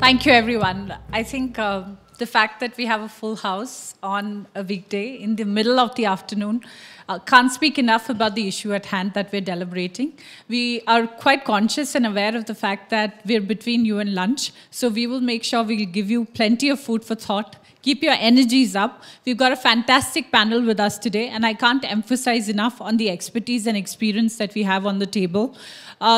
Thank you, everyone. I think the fact that we have a full house on a weekday in the middle of the afternoon can't speak enough about the issue at hand that we're deliberating. We are quite conscious and aware of the fact that we're between you and lunch, so we will make sure we'll give you plenty of food for thought. Keep your energies up. We've got a fantastic panel with us today, and I can't emphasize enough on the expertise and experience that we have on the table.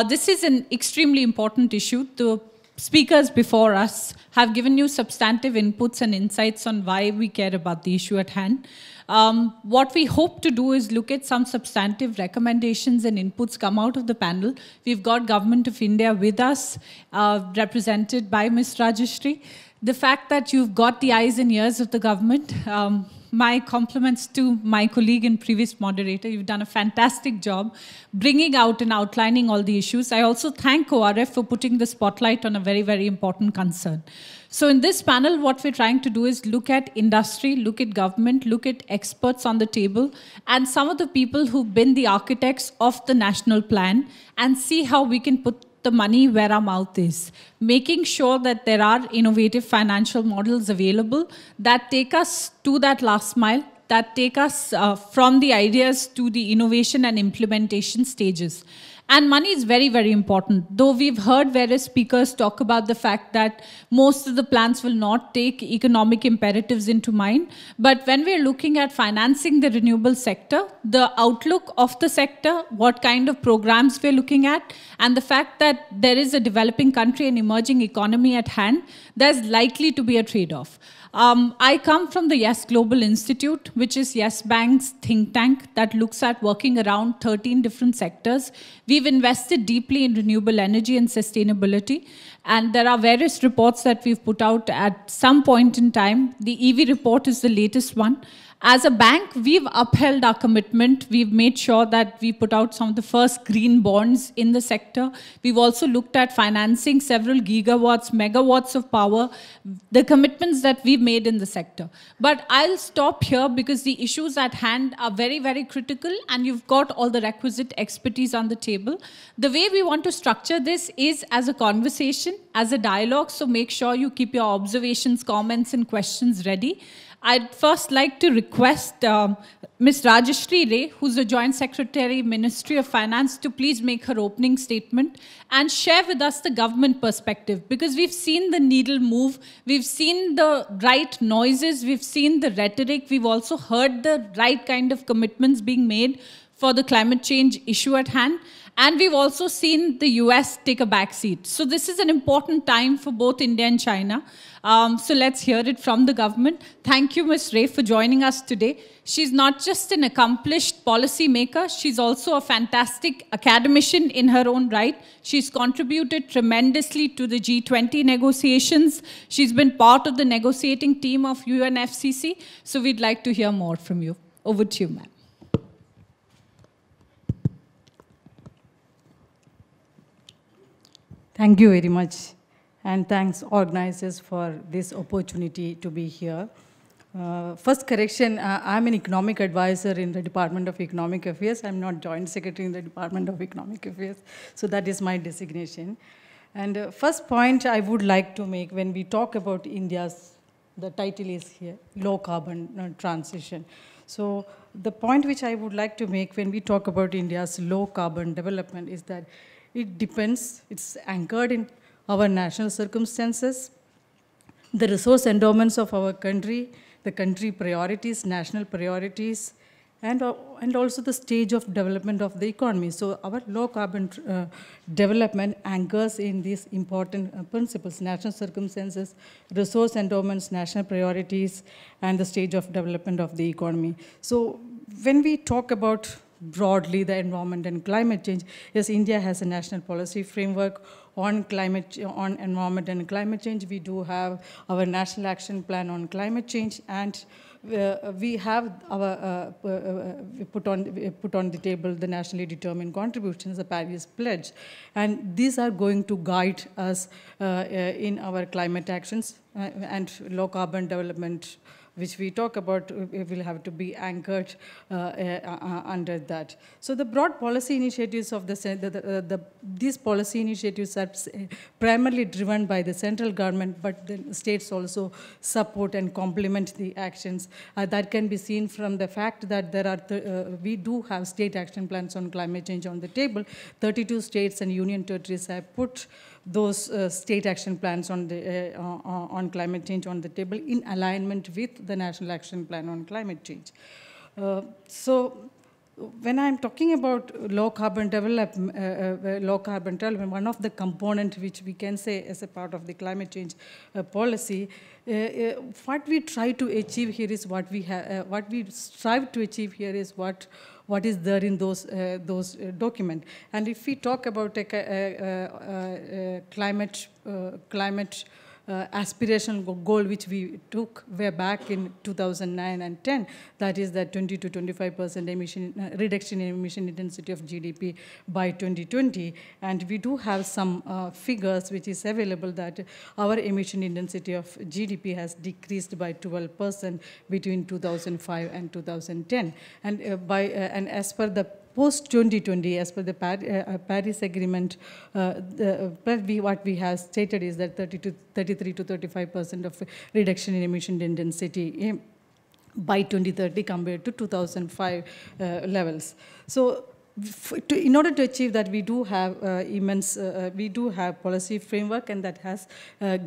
This is an extremely important issue. The speakers before us have given you substantive inputs and insights on why we care about the issue at hand. What we hope to do is look at some substantive recommendations and inputs come out of the panel. We've got Government of India with us, represented by Ms. Rajasree. The fact that you've got the eyes and ears of the government, my compliments to my colleague and previous moderator. You've done a fantastic job bringing out and outlining all the issues. I also thank ORF for putting the spotlight on a very, very important concern. So in this panel, what we're trying to do is look at industry, look at government, look at experts on the table, and some of the people who've been the architects of the national plan, and see how we can put the money where our mouth is, making sure that there are innovative financial models available that take us to that last mile, that take us from the ideas to the innovation and implementation stages. And money is very, very important. Though we've heard various speakers talk about the fact that most of the plans will not take economic imperatives into mind. But when we're looking at financing the renewable sector, the outlook of the sector, what kind of programs we're looking at, and the fact that there is a developing country and emerging economy at hand, there's likely to be a trade-off. I come from the Yes Global Institute, which is Yes Bank's think tank that looks at working around 13 different sectors. We've invested deeply in renewable energy and sustainability. And there are various reports that we've put out at some point in time. The EV report is the latest one. As a bank, we've upheld our commitment. We've made sure that we put out some of the first green bonds in the sector. We've also looked at financing several gigawatts, megawatts of power, the commitments that we've made in the sector. But I'll stop here because the issues at hand are very, very critical, and you've got all the requisite expertise on the table. The way we want to structure this is as a conversation, as a dialogue, so make sure you keep your observations, comments, and questions ready. I'd first like to request Ms. Rajasree Ray, who's the Joint Secretary, Ministry of Finance, to please make her opening statement and share with us the government perspective, because we've seen the needle move, we've seen the right noises, we've seen the rhetoric, we've also heard the right kind of commitments being made for the climate change issue at hand. And we've also seen the US take a back seat. So this is an important time for both India and China. So let's hear it from the government. Thank you, Ms. Ray, for joining us today. She's not just an accomplished policy maker, she's also a fantastic academician in her own right. She's contributed tremendously to the G20 negotiations. She's been part of the negotiating team of UNFCCC. So we'd like to hear more from you. Over to you, ma'am. Thank you very much, and thanks organizers for this opportunity to be here. First correction, I'm an economic advisor in the Department of Economic Affairs. I'm not Joint Secretary in the Department of Economic Affairs, so that is my designation. And first point I would like to make when we talk about India's, the title is here, low carbon transition. So the point which I would like to make when we talk about India's low carbon development is that it depends, it's anchored in our national circumstances, the resource endowments of our country, the country priorities, national priorities, and also the stage of development of the economy. So our low carbon development anchors in these important principles: national circumstances, resource endowments, national priorities, and the stage of development of the economy. So when we talk about broadly the environment and climate change, yes, India has a national policy framework on environment and climate change. We do have our national action plan on climate change, and we have our we put on the table the nationally determined contributions, the Paris Pledge, and these are going to guide us in our climate actions and low carbon development which we talk about will have to be anchored under that. So the broad policy initiatives of these policy initiatives are primarily driven by the central government, but the states also support and complement the actions. That can be seen from the fact that there are we do have state action plans on climate change on the table. 32 states and union territories have put those state action plans on climate change on the table in alignment with the National Action Plan on Climate Change. So when I'm talking about low carbon development, one of the components which we can say as a part of the climate change policy, what we try to achieve here is what we strive to achieve here is what is there in those documents. And if we talk about climate aspirational goal which we took way back in 2009 and 10, that is that 20 to 25% reduction in emission intensity of GDP by 2020. And we do have some figures which is available that our emission intensity of GDP has decreased by 12% between 2005 and 2010. And and as per the post-2020, as per the Paris Agreement, what we have stated is that 33 to 35% of reduction in emission intensity by 2030 compared to 2005 levels. So in order to achieve that, we do have we do have policy framework, and that has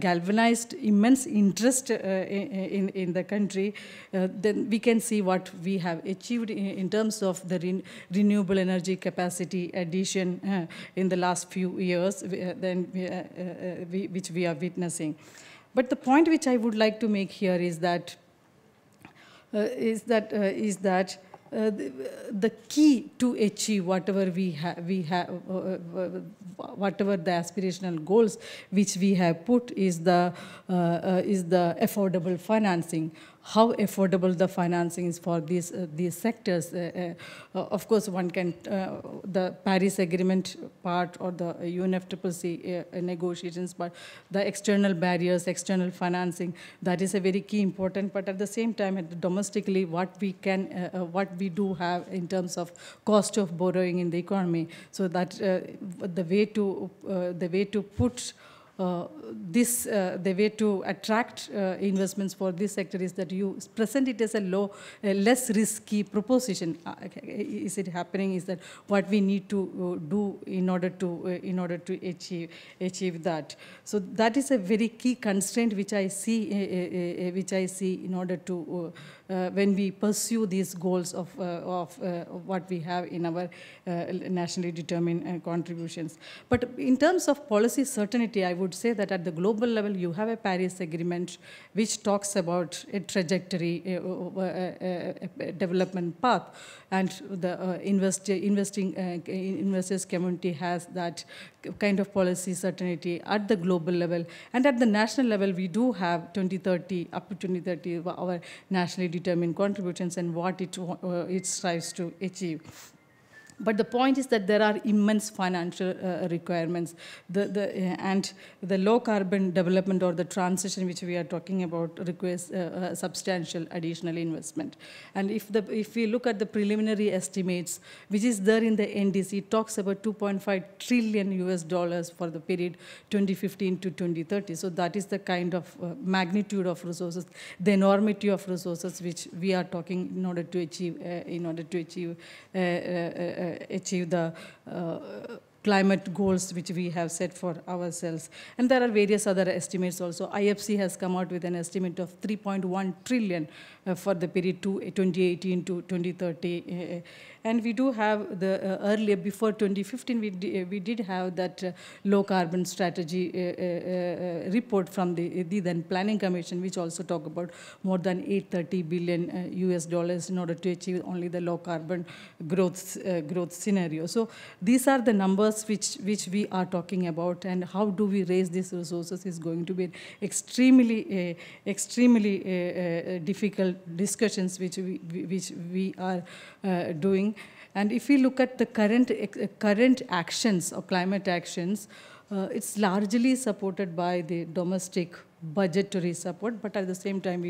galvanized immense interest in the country. Then we can see what we have achieved in terms of the renewable energy capacity addition in the last few years, which we are witnessing. But the point which I would like to make here is that the key to achieve whatever whatever the aspirational goals which we have put is the affordable financing. How affordable the financing is for these sectors. Of course, one can, the Paris Agreement part or the UNFCCC negotiations, but the external barriers, external financing, that is a very key important. But at the same time, domestically, what we do have in terms of cost of borrowing in the economy, so that the way to put the way to attract investments for this sector is that you present it as a less risky proposition. Is it happening? Is that what we need to do in order to achieve that? So that is a very key constraint which I see in order to when we pursue these goals of what we have in our nationally determined contributions. But in terms of policy certainty, I would say that at the global level, you have a Paris Agreement which talks about a trajectory, a development path, and the investors community has that kind of policy certainty at the global level. And at the national level, we do have 2030, up to 2030, our nationally determined contributions and what it strives to achieve. But the point is that there are immense financial requirements. And the low carbon development or the transition which we are talking about requires substantial additional investment. And if we look at the preliminary estimates, which is there in the NDC, it talks about $2.5 trillion for the period 2015 to 2030. So that is the kind of magnitude of resources, the enormity of resources which we are talking in order to achieve achieve the climate goals which we have set for ourselves. And there are various other estimates also. IFC has come out with an estimate of 3.1 trillion for the period 2018 to 2030. And we do have the earlier, before 2015, we did have that low carbon strategy report from the then Planning Commission, which also talk about more than $830 billion in order to achieve only the low carbon growth scenario. So these are the numbers which we are talking about, and how do we raise these resources is going to be extremely difficult discussions which we are doing. And if we look at the current actions or climate actions, it's largely supported by the domestic budgetary support, but at the same time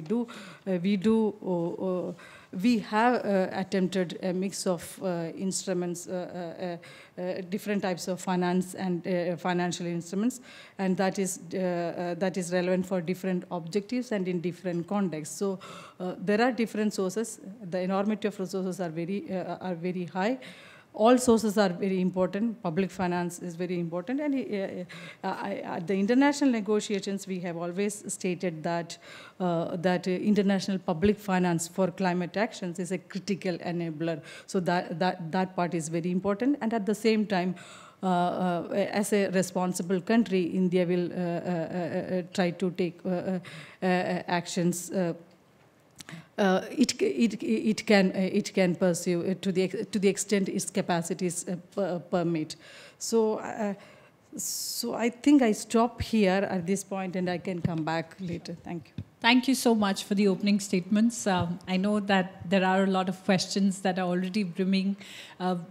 we have attempted a mix of instruments, different types of finance and financial instruments, and that is relevant for different objectives and in different contexts. So there are different sources. The enormity of resources are very high. All sources are very important. Public finance is very important. And at the international negotiations, we have always stated that international public finance for climate actions is a critical enabler. So that part is very important. And at the same time, as a responsible country, India will try to take actions. It can pursue to the extent its capacities permit. So I think I stop here at this point, and I can come back later. Thank you. Thank you so much for the opening statements. I know that there are a lot of questions that are already brimming,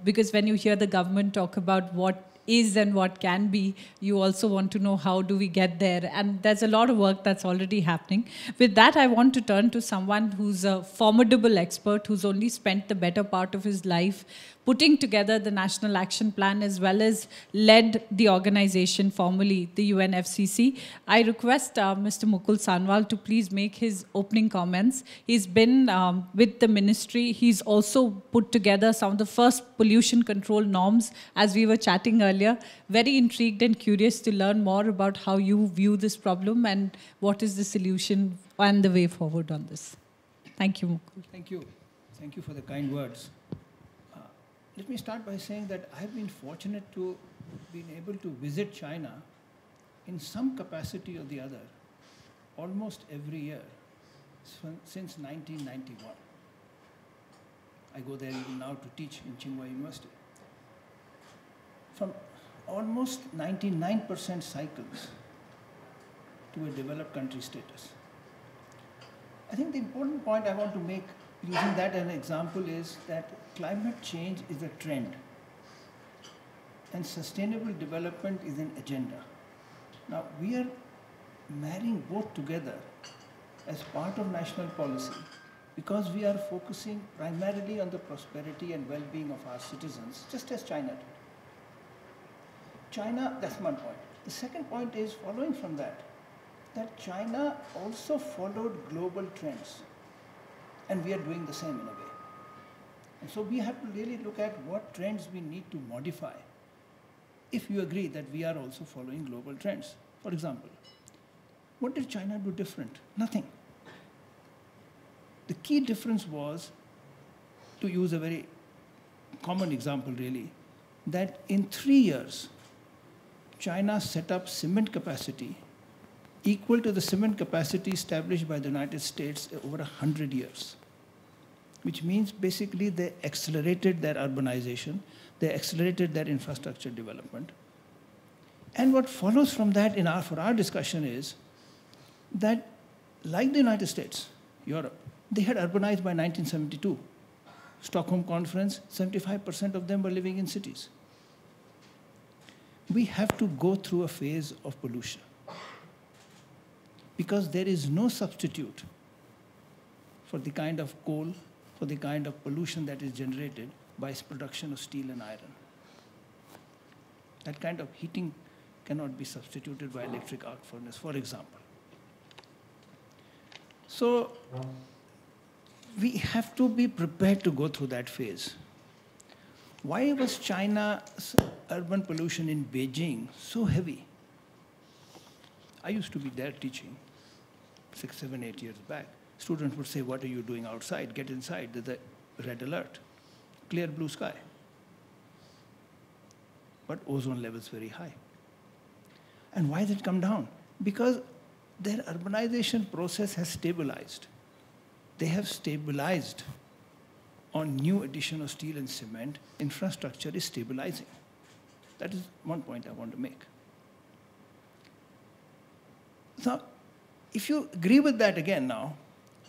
because when you hear the government talk about what is and what can be, you also want to know how do we get there. And there's a lot of work that's already happening. With that, I want to turn to someone who's a formidable expert, who's only spent the better part of his life putting together the National Action Plan as well as led the organization formally, the UNFCCC. I request Mr. Mukul Sanwal to please make his opening comments. He's been with the ministry. He's also put together some of the first pollution control norms, as we were chatting earlier. Very intrigued and curious to learn more about how you view this problem and what is the solution and the way forward on this. Thank you, Mukul. Thank you. Thank you for the kind words. Let me start by saying that I've been fortunate to be able to visit China in some capacity or the other almost every year since 1991. I go there even now to teach in Tsinghua University. From almost 99% cycles to a developed country status. I think the important point I want to make using that as an example is that climate change is a trend and sustainable development is an agenda. Now we are marrying both together as part of national policy because we are focusing primarily on the prosperity and well-being of our citizens, just as China did. China, that's one point. The second point is, following from that China also followed global trends. And we are doing the same in a way. And so we have to really look at what trends we need to modify if you agree that we are also following global trends. For example, what did China do different? Nothing. The key difference was, to use a very common example really, that in 3 years, China set up cement capacity equal to the cement capacity established by the United States over 100 years, which means basically they accelerated their urbanization, they accelerated their infrastructure development. And what follows from that for our discussion is that, like the United States, Europe, they had urbanized by 1972. Stockholm Conference, 75% of them were living in cities. We have to go through a phase of pollution, because there is no substitute for the kind of coal, for the kind of pollution that is generated by its production of steel and iron. That kind of heating cannot be substituted by electric arc furnace, for example. So we have to be prepared to go through that phase. Why was China's urban pollution in Beijing so heavy? I used to be there teaching 6, 7, 8 years back. Students would say, what are you doing outside? Get inside. There's a red alert. Clear blue sky. But ozone levels very high. And why did it come down? Because their urbanization process has stabilized. They have stabilized on new addition of steel and cement. Infrastructure is stabilizing. That is one point I want to make. So, if you agree with that again now,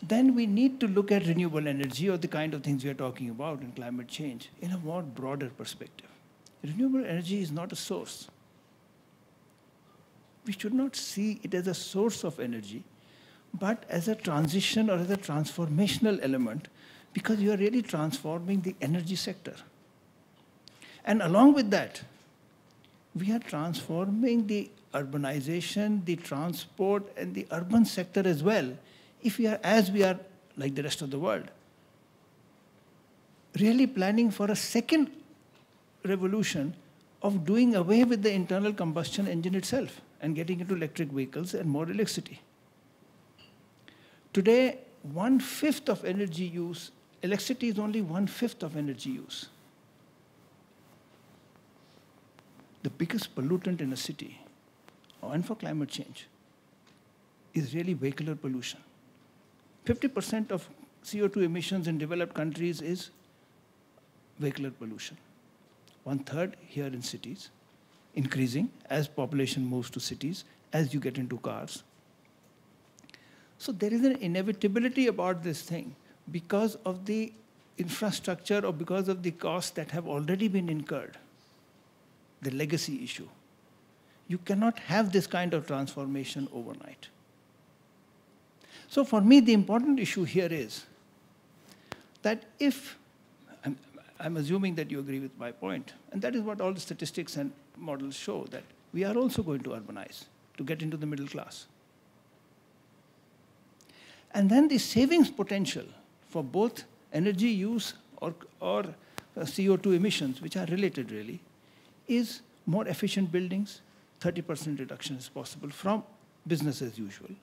then we need to look at renewable energy or the kind of things we are talking about in climate change in a more broader perspective. Renewable energy is not a source. we should not see it as a source of energy, but as a transition or as a transformational element, because you are really transforming the energy sector. And along with that, we are transforming the urbanization, the transport, and the urban sector as well, if we are, as we are like the rest of the world, really planning for a second revolution of doing away with the internal combustion engine itself and getting into electric vehicles and more electricity. Today, 1/5 of energy use, electricity is only 1/5 of energy use. The biggest pollutant in a city, and for climate change, is really vehicular pollution. 50% of CO2 emissions in developed countries is vehicular pollution. 1/3 here in cities, increasing as population moves to cities, as you get into cars. So there is an inevitability about this thing because of the infrastructure or because of the costs that have already been incurred, the legacy issue. You cannot have this kind of transformation overnight. So for me, the important issue here is that if, I'm assuming that you agree with my point, and that is what all the statistics and models show, that we are also going to urbanize to get into the middle class. And then the savings potential for both energy use or CO2 emissions, which are related really, is more efficient buildings. 30% reduction is possible from business as usual.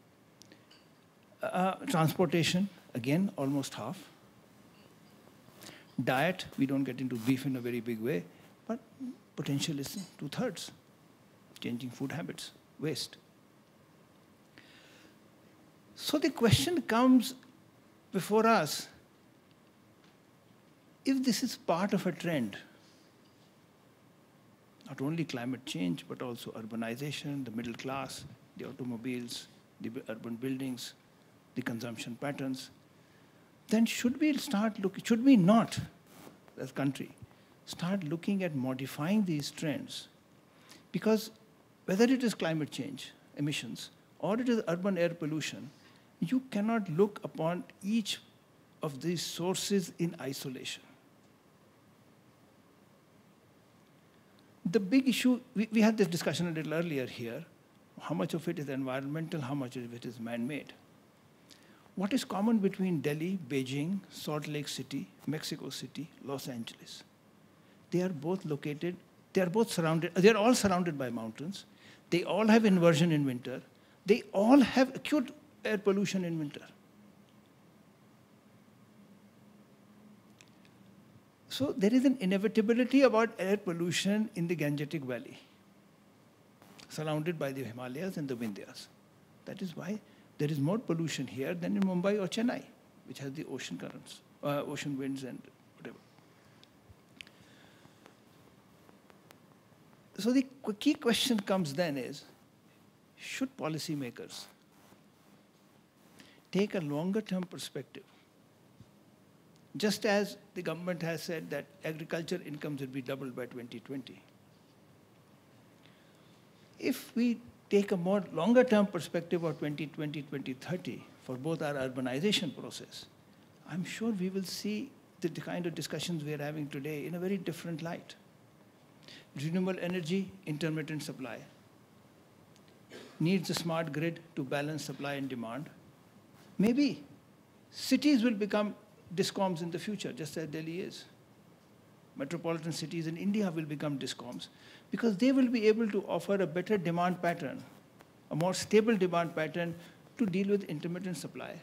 Transportation, again, almost half. Diet, we don't get into beef in a very big way, but potential is 2/3. Changing food habits, waste. So the question comes before us, if this is part of a trend, not only climate change, but also urbanization, the middle class, the automobiles, the urban buildings, the consumption patterns, then should we not, as a country, start looking at modifying these trends? Because whether it is climate change, emissions, or it is urban air pollution, you cannot look upon each of these sources in isolation. The big issue, we had this discussion a little earlier here, how much of it is environmental, how much of it is man-made. What is common between Delhi, Beijing, Salt Lake City, Mexico City, Los Angeles? They are both located, they are all surrounded by mountains. They all have inversion in winter. They all have acute air pollution in winter. So there is an inevitability about air pollution in the Gangetic Valley, surrounded by the Himalayas and the Vindhyas. That is why there is more pollution here than in Mumbai or Chennai, which has the ocean currents, ocean winds and whatever. So the key question comes then is, should policymakers take a longer-term perspective? Just as the government has said that agriculture incomes will be doubled by 2020. If we take a more longer-term perspective of 2020, 2030 for both our urbanization process, I'm sure we will see the kind of discussions we are having today in a very different light. Renewable energy, intermittent supply, needs a smart grid to balance supply and demand. Maybe cities will become discoms in the future, just as Delhi is. Metropolitan cities in India will become discoms because they will be able to offer a better demand pattern, a more stable demand pattern to deal with intermittent supply,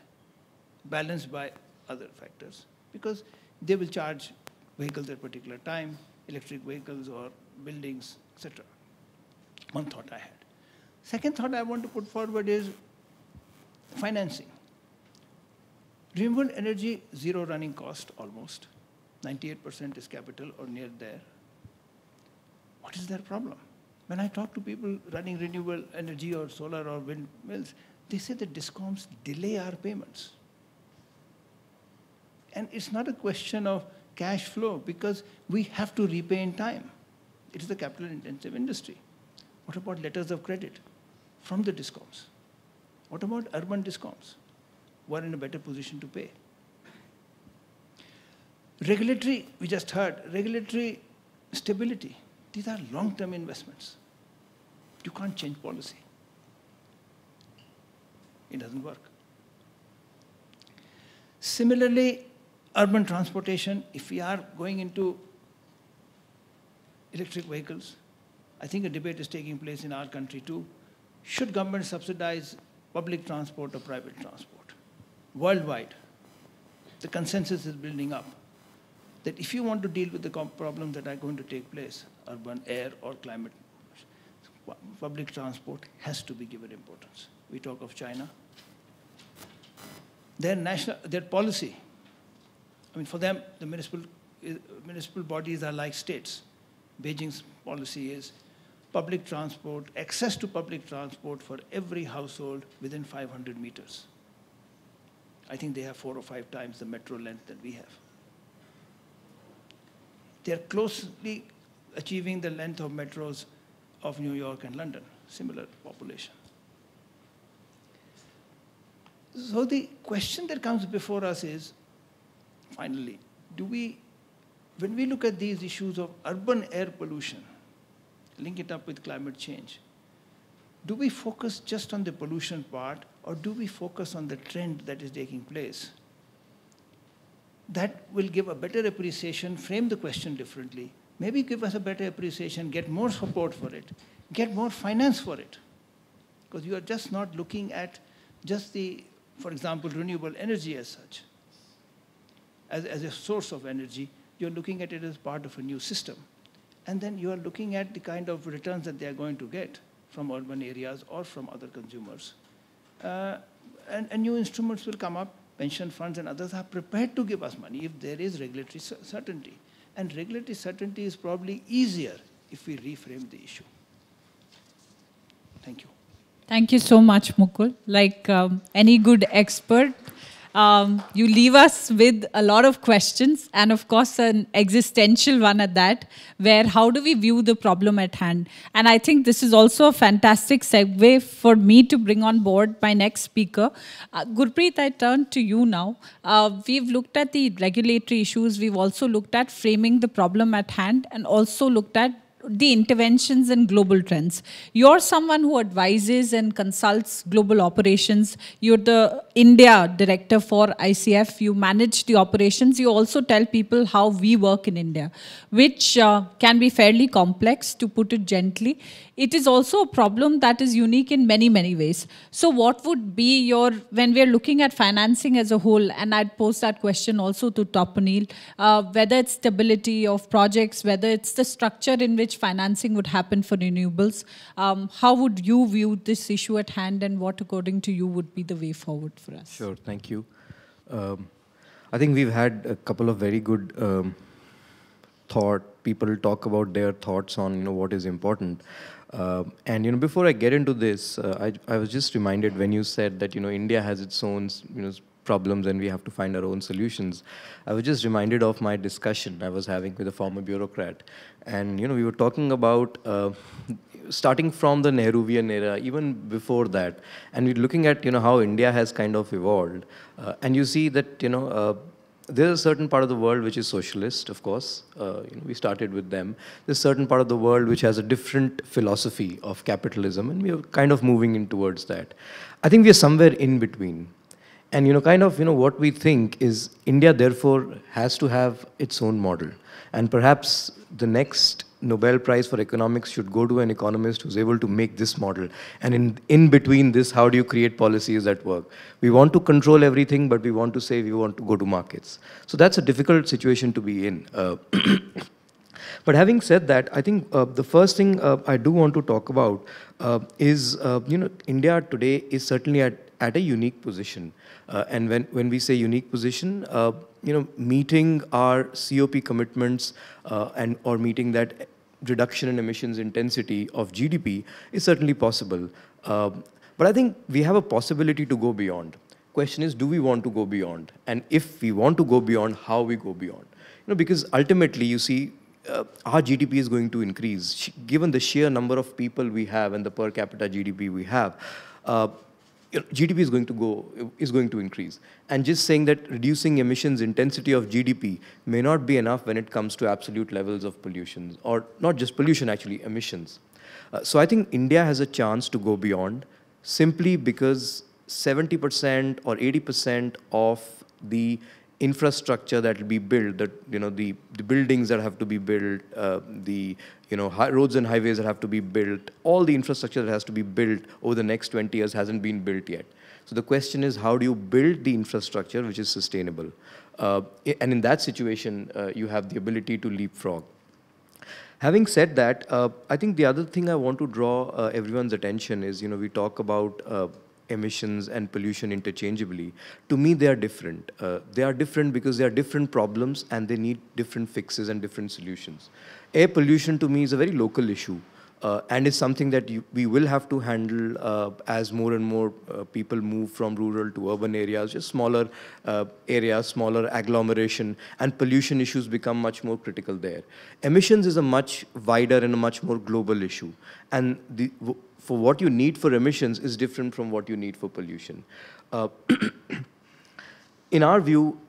balanced by other factors, because they will charge vehicles at a particular time, electric vehicles or buildings, etc. One thought I had. Second thought I want to put forward is financing. Renewable energy, zero running cost almost. 98% is capital or near there. What is their problem? When I talk to people running renewable energy or solar or windmills, they say that discoms delay our payments. And it's not a question of cash flow because we have to repay in time. It is a capital-intensive industry. What about letters of credit? from the discoms. What about urban discoms who are in a better position to pay? Regulatory, we just heard, regulatory stability. These are long-term investments. You can't change policy. It doesn't work. Similarly, urban transportation, if we are going into electric vehicles, I think a debate is taking place in our country too. Should government subsidize public transport or private transport? Worldwide, the consensus is building up that if you want to deal with the problems that are going to take place, urban air or climate, public transport has to be given importance. We talk of China. Their policy, I mean, for them, the municipal bodies are like states. Beijing's policy is public transport, access to public transport for every household within 500 meters. I think they have 4 or 5 times the metro length that we have. They're closely achieving the length of metros of New York and London, similar population. So the question that comes before us is, finally, when we look at these issues of urban air pollution, link it up with climate change, do we focus just on the pollution part, or do we focus on the trend that is taking place? That will give a better appreciation, frame the question differently, maybe give us a better appreciation, get more support for it, get more finance for it. Because you are just not looking at just the, for example, renewable energy as such, as a source of energy. You're looking at it as part of a new system. And then you are looking at the kind of returns that they are going to get from urban areas or from other consumers. And new instruments will come up. Pension funds and others are prepared to give us money if there is regulatory certainty. And regulatory certainty is probably easier if we reframe the issue. Thank you. Thank you so much, Mukul. Like any good expert, you leave us with a lot of questions, and of course an existential one at that, where how do we view the problem at hand? And I think this is also a fantastic segue for me to bring on board my next speaker. Gurpreet, I turn to you now. We've looked at the regulatory issues, we've also looked at framing the problem at hand, and also looked at the interventions and global trends. You're someone who advises and consults global operations. You're the India director for ICF. You manage the operations. You also tell people how we work in India, which can be fairly complex, to put it gently. It is also a problem that is unique in many, many ways. So what would be your, when we're looking at financing as a whole, and I'd pose that question also to Taponeel, whether it's stability of projects, whether it's the structure in which financing would happen for renewables, how would you view this issue at hand, and what, according to you, would be the way forward for us? Sure, thank you. I think we've had a couple of very good people talk about their thoughts on what is important. And before I get into this, I was just reminded when you said that India has its own problems and we have to find our own solutions. I was just reminded of my discussion I was having with a former bureaucrat, and we were talking about starting from the Nehruvian era, even before that, and we're looking at how India has kind of evolved, and you see that there's a certain part of the world which is socialist, of course. We started with them. There's a certain part of the world which has a different philosophy of capitalism, and we are kind of moving in towards that. I think we are somewhere in between. And what we think is India therefore has to have its own model. And perhaps the next Nobel Prize for Economics should go to an economist who's able to make this model. And in between this, how do you create policies that work? We want to control everything, but we want to say we want to go to markets. So that's a difficult situation to be in. But having said that, I think the first thing I do want to talk about is, India today is certainly at a unique position. And when we say unique position, meeting our COP commitments or meeting that reduction in emissions intensity of GDP is certainly possible. But I think we have a possibility to go beyond. Question is, do we want to go beyond? And if we want to go beyond, how we go beyond? Because ultimately, you see, our GDP is going to increase. Given the sheer number of people we have and the per capita GDP we have, GDP is going to increase. And just saying that reducing emissions intensity of GDP may not be enough when it comes to absolute levels of pollution, or not just pollution, actually, emissions. So I think India has a chance to go beyond, simply because 70% or 80% of the infrastructure that will be built, the buildings that have to be built, roads and highways that have to be built, all the infrastructure that has to be built over the next 20 years hasn't been built yet. So the question is, how do you build the infrastructure which is sustainable? And in that situation, you have the ability to leapfrog. Having said that, I think the other thing I want to draw everyone's attention is, we talk about emissions and pollution interchangeably. To me, they are different. They are different because they are different problems and they need different fixes and different solutions. Air pollution to me is a very local issue and is something that we will have to handle as more and more people move from rural to urban areas, just smaller areas, smaller agglomeration, and pollution issues become much more critical there. Emissions is a much wider and a much more global issue. And for what you need for emissions is different from what you need for pollution. In our view,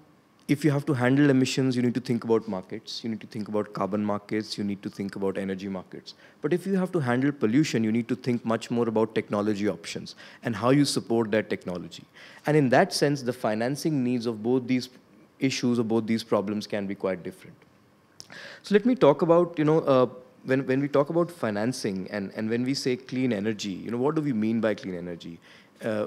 if you have to handle emissions, you need to think about markets, you need to think about carbon markets, you need to think about energy markets. But if you have to handle pollution, you need to think much more about technology options and how you support that technology. And in that sense, the financing needs of both these issues or both these problems can be quite different. So let me talk about, when we talk about financing and when we say clean energy, what do we mean by clean energy?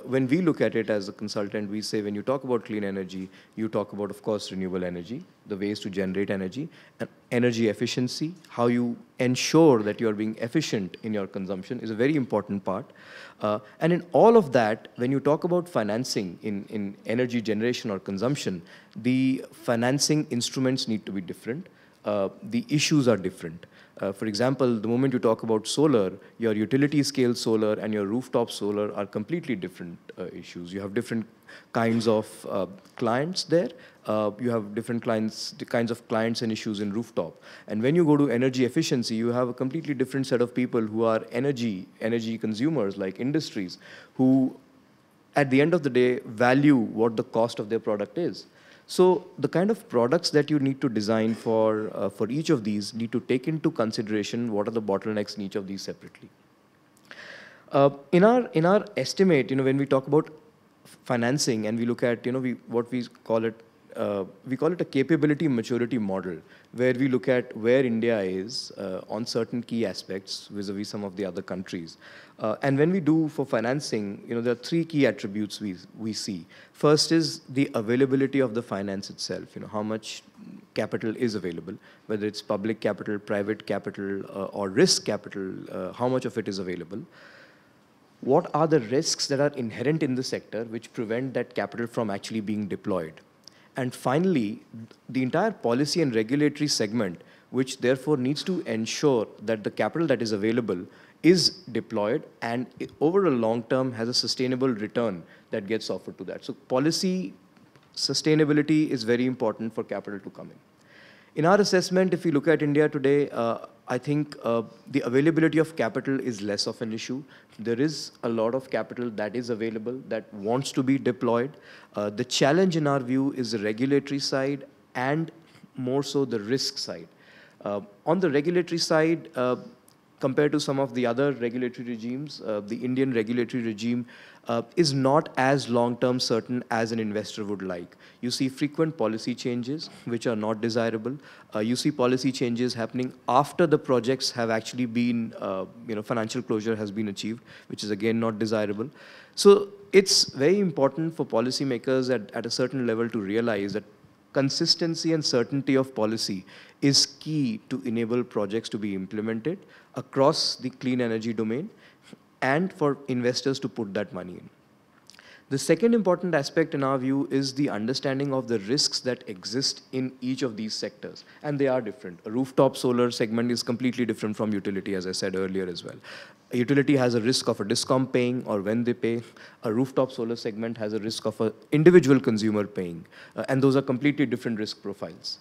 When we look at it as a consultant, we say when you talk about clean energy, you talk about, of course, renewable energy, the ways to generate energy, and energy efficiency, how you ensure that you are being efficient in your consumption is a very important part. And in all of that, when you talk about financing in energy generation or consumption, the financing instruments need to be different. The issues are different. For example, the moment you talk about solar, your utility scale solar and your rooftop solar are completely different issues. You have different kinds of clients there. You have different kinds of clients and issues in rooftop. And when you go to energy efficiency, you have a completely different set of people who are energy consumers, like industries, who at the end of the day value what the cost of their product is. So the kind of products that you need to design for each of these need to take into consideration what are the bottlenecks in each of these separately. In our estimate, when we talk about financing and we look at what we call it a capability maturity model, where we look at where India is on certain key aspects vis-a-vis some of the other countries. And when we do for financing, there are three key attributes we see. First is the availability of the finance itself, how much capital is available, whether it's public capital, private capital, or risk capital, how much of it is available. What are the risks that are inherent in the sector which prevent that capital from actually being deployed? And finally, the entire policy and regulatory segment, which therefore needs to ensure that the capital that is available is deployed and over a long term has a sustainable return that gets offered to that. So policy sustainability is very important for capital to come in. In our assessment, if we look at India today, I think the availability of capital is less of an issue. There is a lot of capital that is available that wants to be deployed. The challenge in our view is the regulatory side and more so the risk side. On the regulatory side, compared to some of the other regulatory regimes, the Indian regulatory regime is not as long-term certain as an investor would like. You see frequent policy changes, which are not desirable. You see policy changes happening after the projects have actually been, financial closure has been achieved, which is again not desirable. So it's very important for policymakers at a certain level to realize that consistency and certainty of policy is key to enable projects to be implemented across the clean energy domain and for investors to put that money in. The second important aspect in our view is the understanding of the risks that exist in each of these sectors, and they are different. A rooftop solar segment is completely different from utility, as I said earlier as well. A utility has a risk of a DISCOM paying or when they pay. A rooftop solar segment has a risk of an individual consumer paying, and those are completely different risk profiles.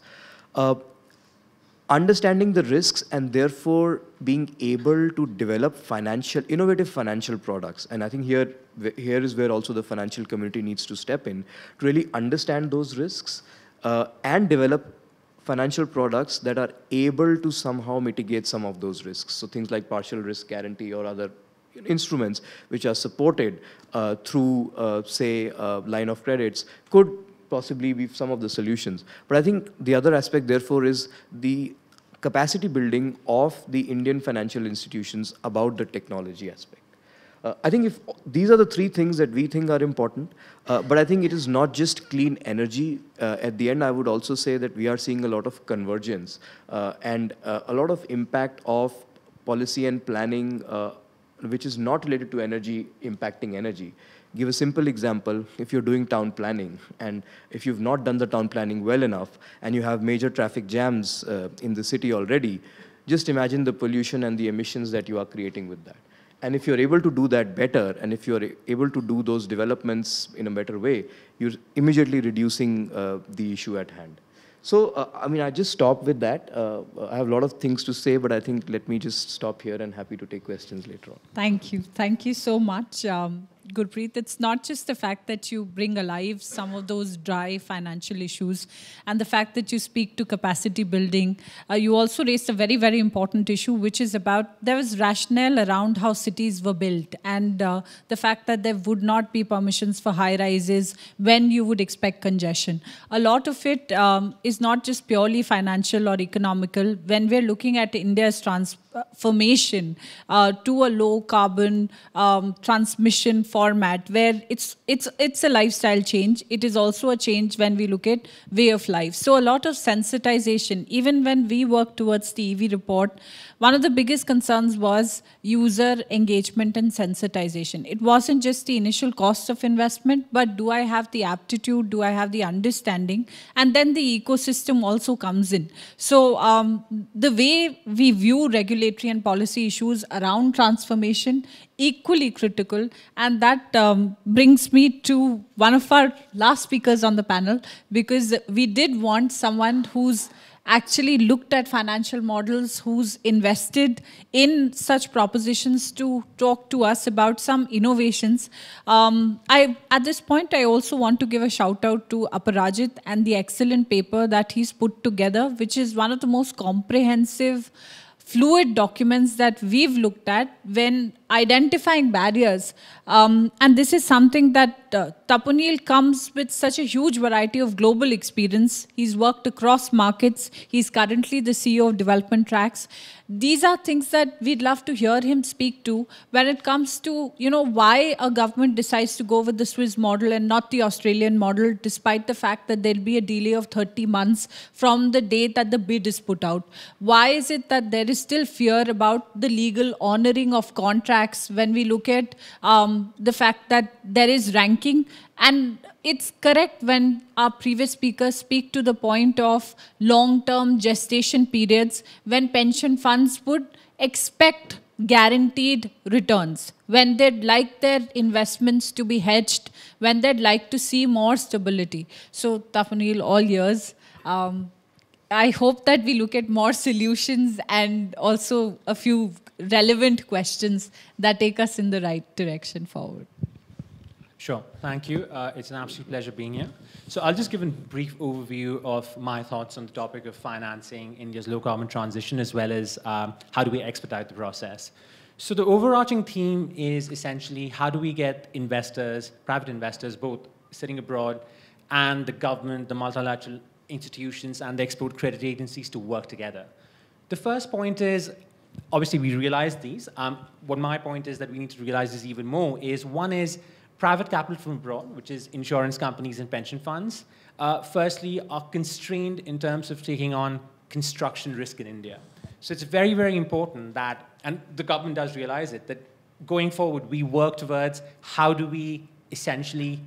understanding the risks and therefore being able to develop innovative financial products. And I think here is where also the financial community needs to step in, to really understand those risks and develop financial products that are able to somehow mitigate some of those risks. So things like partial risk guarantee or other instruments which are supported through, say, line of credits could possibly be some of the solutions. But I think the other aspect, therefore, is the capacity building of the Indian financial institutions about the technology aspect. I think if these are the three things that we think are important, but I think it is not just clean energy. At the end, I would also say that we are seeing a lot of convergence and a lot of impact of policy and planning which is not related to energy impacting energy. Give a simple example. If you're doing town planning, and if you've not done the town planning well enough, and you have major traffic jams in the city already, just imagine the pollution and the emissions that you are creating with that. And if you're able to do that better, and if you're able to do those developments in a better way, you're immediately reducing the issue at hand. So, I mean, I just stop with that. I have a lot of things to say, but I think let me just stop here and happy to take questions later on. Thank you. Thank you so much. Gurpreet, it's not just the fact that you bring alive some of those dry financial issues and the fact that you speak to capacity building. You also raised a very, very important issue, which is about there was rationale around how cities were built and the fact that there would not be permissions for high rises when you would expect congestion. A lot of it is not just purely financial or economical. When we're looking at India's transformation to a low carbon transmission format where it's a lifestyle change. It is also a change when we look at way of life. So a lot of sensitization, even when we work towards the EV report, one of the biggest concerns was user engagement and sensitization. It wasn't just the initial cost of investment, but do I have the aptitude? Do I have the understanding? And then the ecosystem also comes in. So the way we view regulatory and policy issues around transformation, equally critical. And that brings me to one of our last speakers on the panel, because we did want someone who's actually looked at financial models, who's invested in such propositions to talk to us about some innovations. At this point, I also want to give a shout out to Aparajit and the excellent paper that he's put together, which is one of the most comprehensive, fluid documents that we've looked at when identifying barriers. And this is something that Taponeel comes with such a huge variety of global experience. He's worked across markets. He's currently the CEO of Development Tracks. These are things that we'd love to hear him speak to when it comes to, you know, why a government decides to go with the Swiss model and not the Australian model, despite the fact that there'll be a delay of 30 months from the date that the bid is put out. Why is it that there is still fear about the legal honoring of contracts when we look at the fact that there is ranking? And it's correct when our previous speakers speak to the point of long-term gestation periods when pension funds would expect guaranteed returns, when they'd like their investments to be hedged, when they'd like to see more stability. So, Taponeel, all yours. I hope that we look at more solutions and also a few relevant questions that take us in the right direction forward. Sure, thank you. It's an absolute pleasure being here. So I'll just give a brief overview of my thoughts on the topic of financing India's low-carbon transition, as well as how do we expedite the process. So the overarching theme is essentially how do we get investors, private investors, both sitting abroad, and the government, the multilateral institutions, and the export credit agencies to work together. The first point is, obviously we realize these. What my point is that we need to realize this even more is, one is, private capital from abroad, which is insurance companies and pension funds, firstly, are constrained in terms of taking on construction risk in India. So it's very, very important that, and the government does realize it, that going forward, we work towards how do we essentially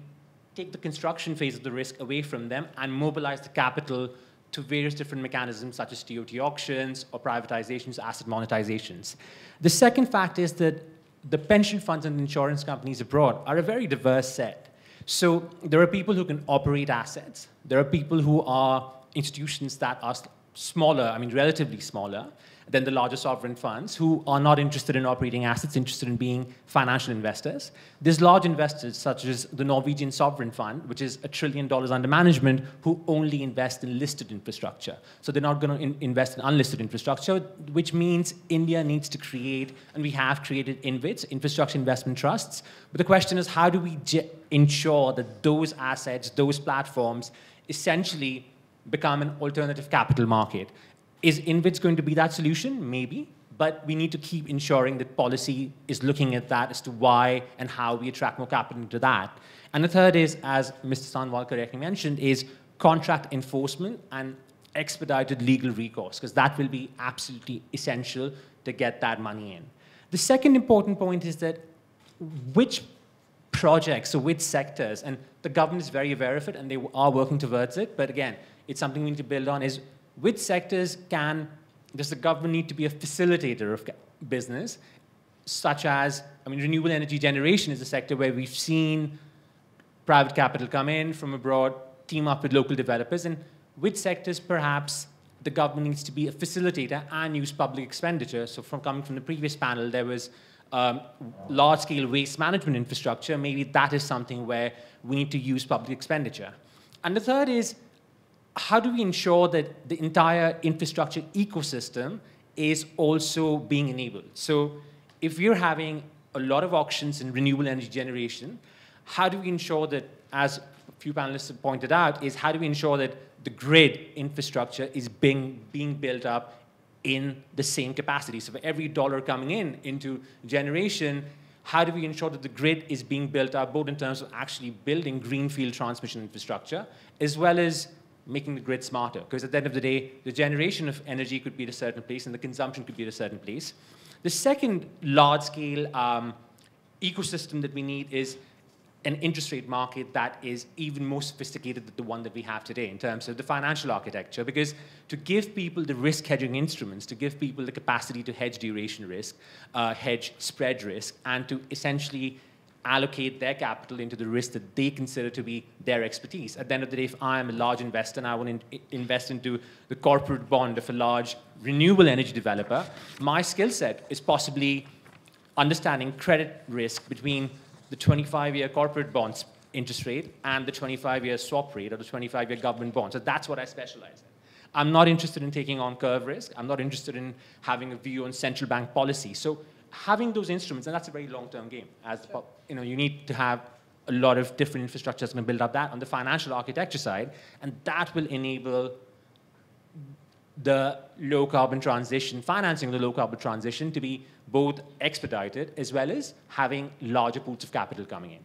take the construction phase of the risk away from them and mobilize the capital to various different mechanisms such as TOT auctions or privatizations, asset monetizations. The second fact is that the pension funds and insurance companies abroad are a very diverse set. So there are people who can operate assets. There are people who are institutions that are smaller, I mean, relatively smaller than the larger sovereign funds who are not interested in operating assets, interested in being financial investors. There's large investors such as the Norwegian Sovereign Fund, which is $1 trillion under management, who only invest in listed infrastructure. So they're not going to invest in unlisted infrastructure, which means India needs to create, and we have created InvITs, infrastructure investment trusts. But the question is, how do we ensure that those assets, those platforms, essentially become an alternative capital market? Is InvITs going to be that solution? Maybe. But we need to keep ensuring that policy is looking at that as to why and how we attract more capital into that. And the third is, as Mr. Sanwal correctly mentioned, is contract enforcement and expedited legal recourse, because that will be absolutely essential to get that money in. The second important point is that which projects or which sectors, and the government is very aware of it and they are working towards it, but again, it's something we need to build on, is which sectors does the government need to be a facilitator of business, such as, I mean, renewable energy generation is a sector where we've seen private capital come in from abroad, team up with local developers, and which sectors perhaps the government needs to be a facilitator and use public expenditure. So coming from the previous panel, there was large-scale waste management infrastructure. Maybe that is something where we need to use public expenditure. And the third is, how do we ensure that the entire infrastructure ecosystem is also being enabled? So if we're having a lot of auctions in renewable energy generation, how do we ensure that, as a few panelists have pointed out, is how do we ensure that the grid infrastructure is being built up in the same capacity? So for every dollar coming into generation, how do we ensure that the grid is being built up, both in terms of actually building greenfield transmission infrastructure, as well as making the grid smarter? Because at the end of the day, the generation of energy could be at a certain place and the consumption could be at a certain place. The second large-scale ecosystem that we need is an interest rate market that is even more sophisticated than the one that we have today in terms of the financial architecture. Because to give people the risk hedging instruments, to give people the capacity to hedge duration risk, hedge spread risk, and to essentially allocate their capital into the risk that they consider to be their expertise. At the end of the day, if I am a large investor and I want to invest into the corporate bond of a large renewable energy developer, my skill set is possibly understanding credit risk between the 25-year corporate bonds interest rate and the 25-year swap rate or the 25-year government bond. So that's what I specialize in. I'm not interested in taking on curve risk. I'm not interested in having a view on central bank policy. So having those instruments, and that's a very long-term game. You need to have a lot of different infrastructures to build up that on the financial architecture side, and that will enable the low-carbon transition, financing the low-carbon transition to be both expedited as well as having larger pools of capital coming in.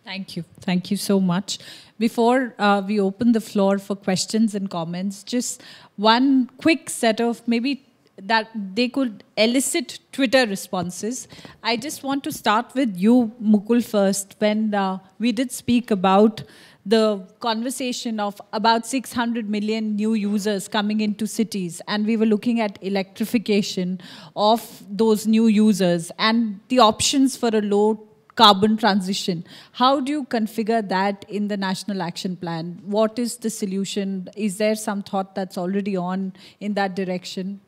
Thank you. Thank you so much. Before we open the floor for questions and comments, just one quick set of maybe that they could elicit Twitter responses. I just want to start with you, Mukul, first. When we did speak about the conversation of about 600 million new users coming into cities, and we were looking at electrification of those new users and the options for a low carbon transition. How do you configure that in the National Action Plan? What is the solution? Is there some thought that's already on in that direction?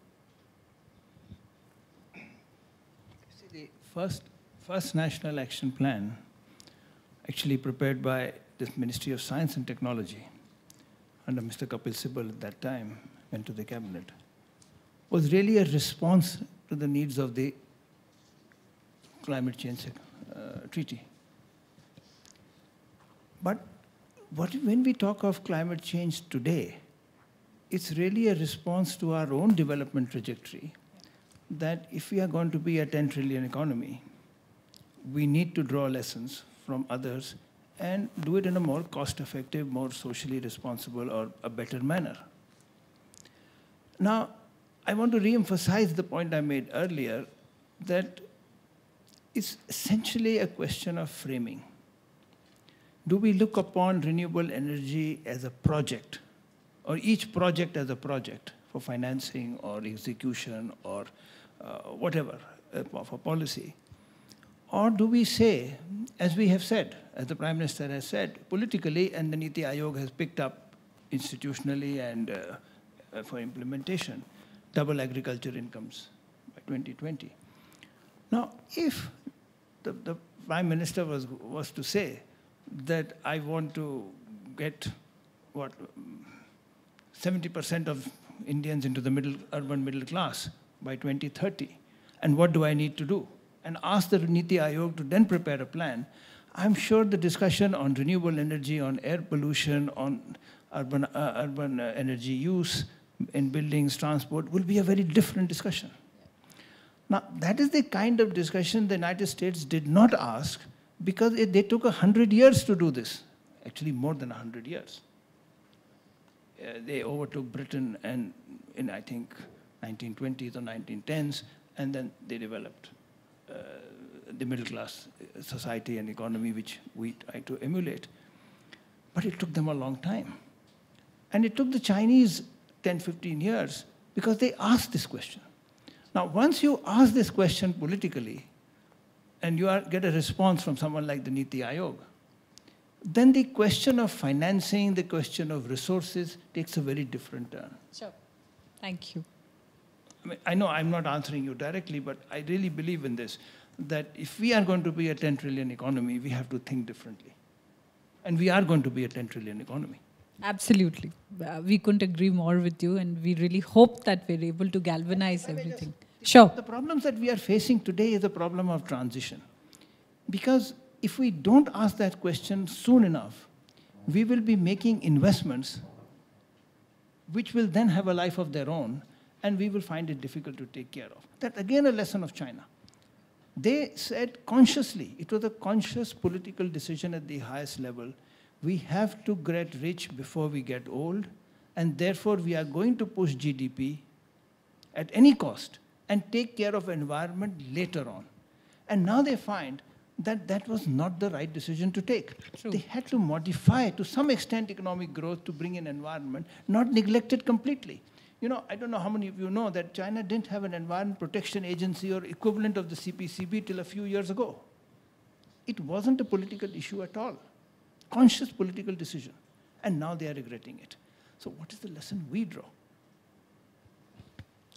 First National Action Plan, actually prepared by the Ministry of Science and Technology, under Mr. Kapil Sibal at that time, went to the cabinet, was really a response to the needs of the climate change treaty. But when we talk of climate change today, it's really a response to our own development trajectory, that if we are going to be a 10 trillion economy, we need to draw lessons from others and do it in a more cost-effective, more socially responsible, or a better manner. Now, I want to re-emphasize the point I made earlier, that it's essentially a question of framing. Do we look upon renewable energy as a project, or each project as a project for financing or execution or whatever, for policy? Or do we say, as we have said, as the Prime Minister has said, politically, and the Niti Aayog has picked up institutionally and for implementation, double agriculture incomes by 2020. Now, if the Prime Minister was to say that I want to get, 70% of Indians into the urban middle class by 2030, and what do I need to do? And ask the Niti Aayog to then prepare a plan. I'm sure the discussion on renewable energy, on air pollution, on urban energy use in buildings, transport, will be a very different discussion. Now, that is the kind of discussion the United States did not ask because they took 100 years to do this, actually more than 100 years. They overtook Britain and in, I think, 1920s or 1910s, and then they developed the middle-class society and economy, which we try to emulate. But it took them a long time. And it took the Chinese 10, 15 years because they asked this question. Now, once you ask this question politically, and you get a response from someone like the Niti Aayog, then the question of financing, the question of resources takes a very different turn. Sure. Thank you. I mean, I know I'm not answering you directly, but I really believe in this, that if we are going to be a 10 trillion economy, we have to think differently. And we are going to be a 10 trillion economy. Absolutely. We couldn't agree more with you, and we really hope that we're able to galvanize everything. Sure. The problems that we are facing today is a problem of transition. Because if we don't ask that question soon enough, we will be making investments which will then have a life of their own, and we will find it difficult to take care of. That's again a lesson of China. They said consciously, it was a conscious political decision at the highest level, we have to get rich before we get old, and therefore we are going to push GDP at any cost and take care of environment later on. And now they find that that was not the right decision to take. True. They had to modify to some extent economic growth to bring in environment, not neglect it completely. You know, I don't know how many of you know that China didn't have an environment protection agency or equivalent of the CPCB till a few years ago. It wasn't a political issue at all. Conscious political decision. And now they are regretting it. So what is the lesson we draw?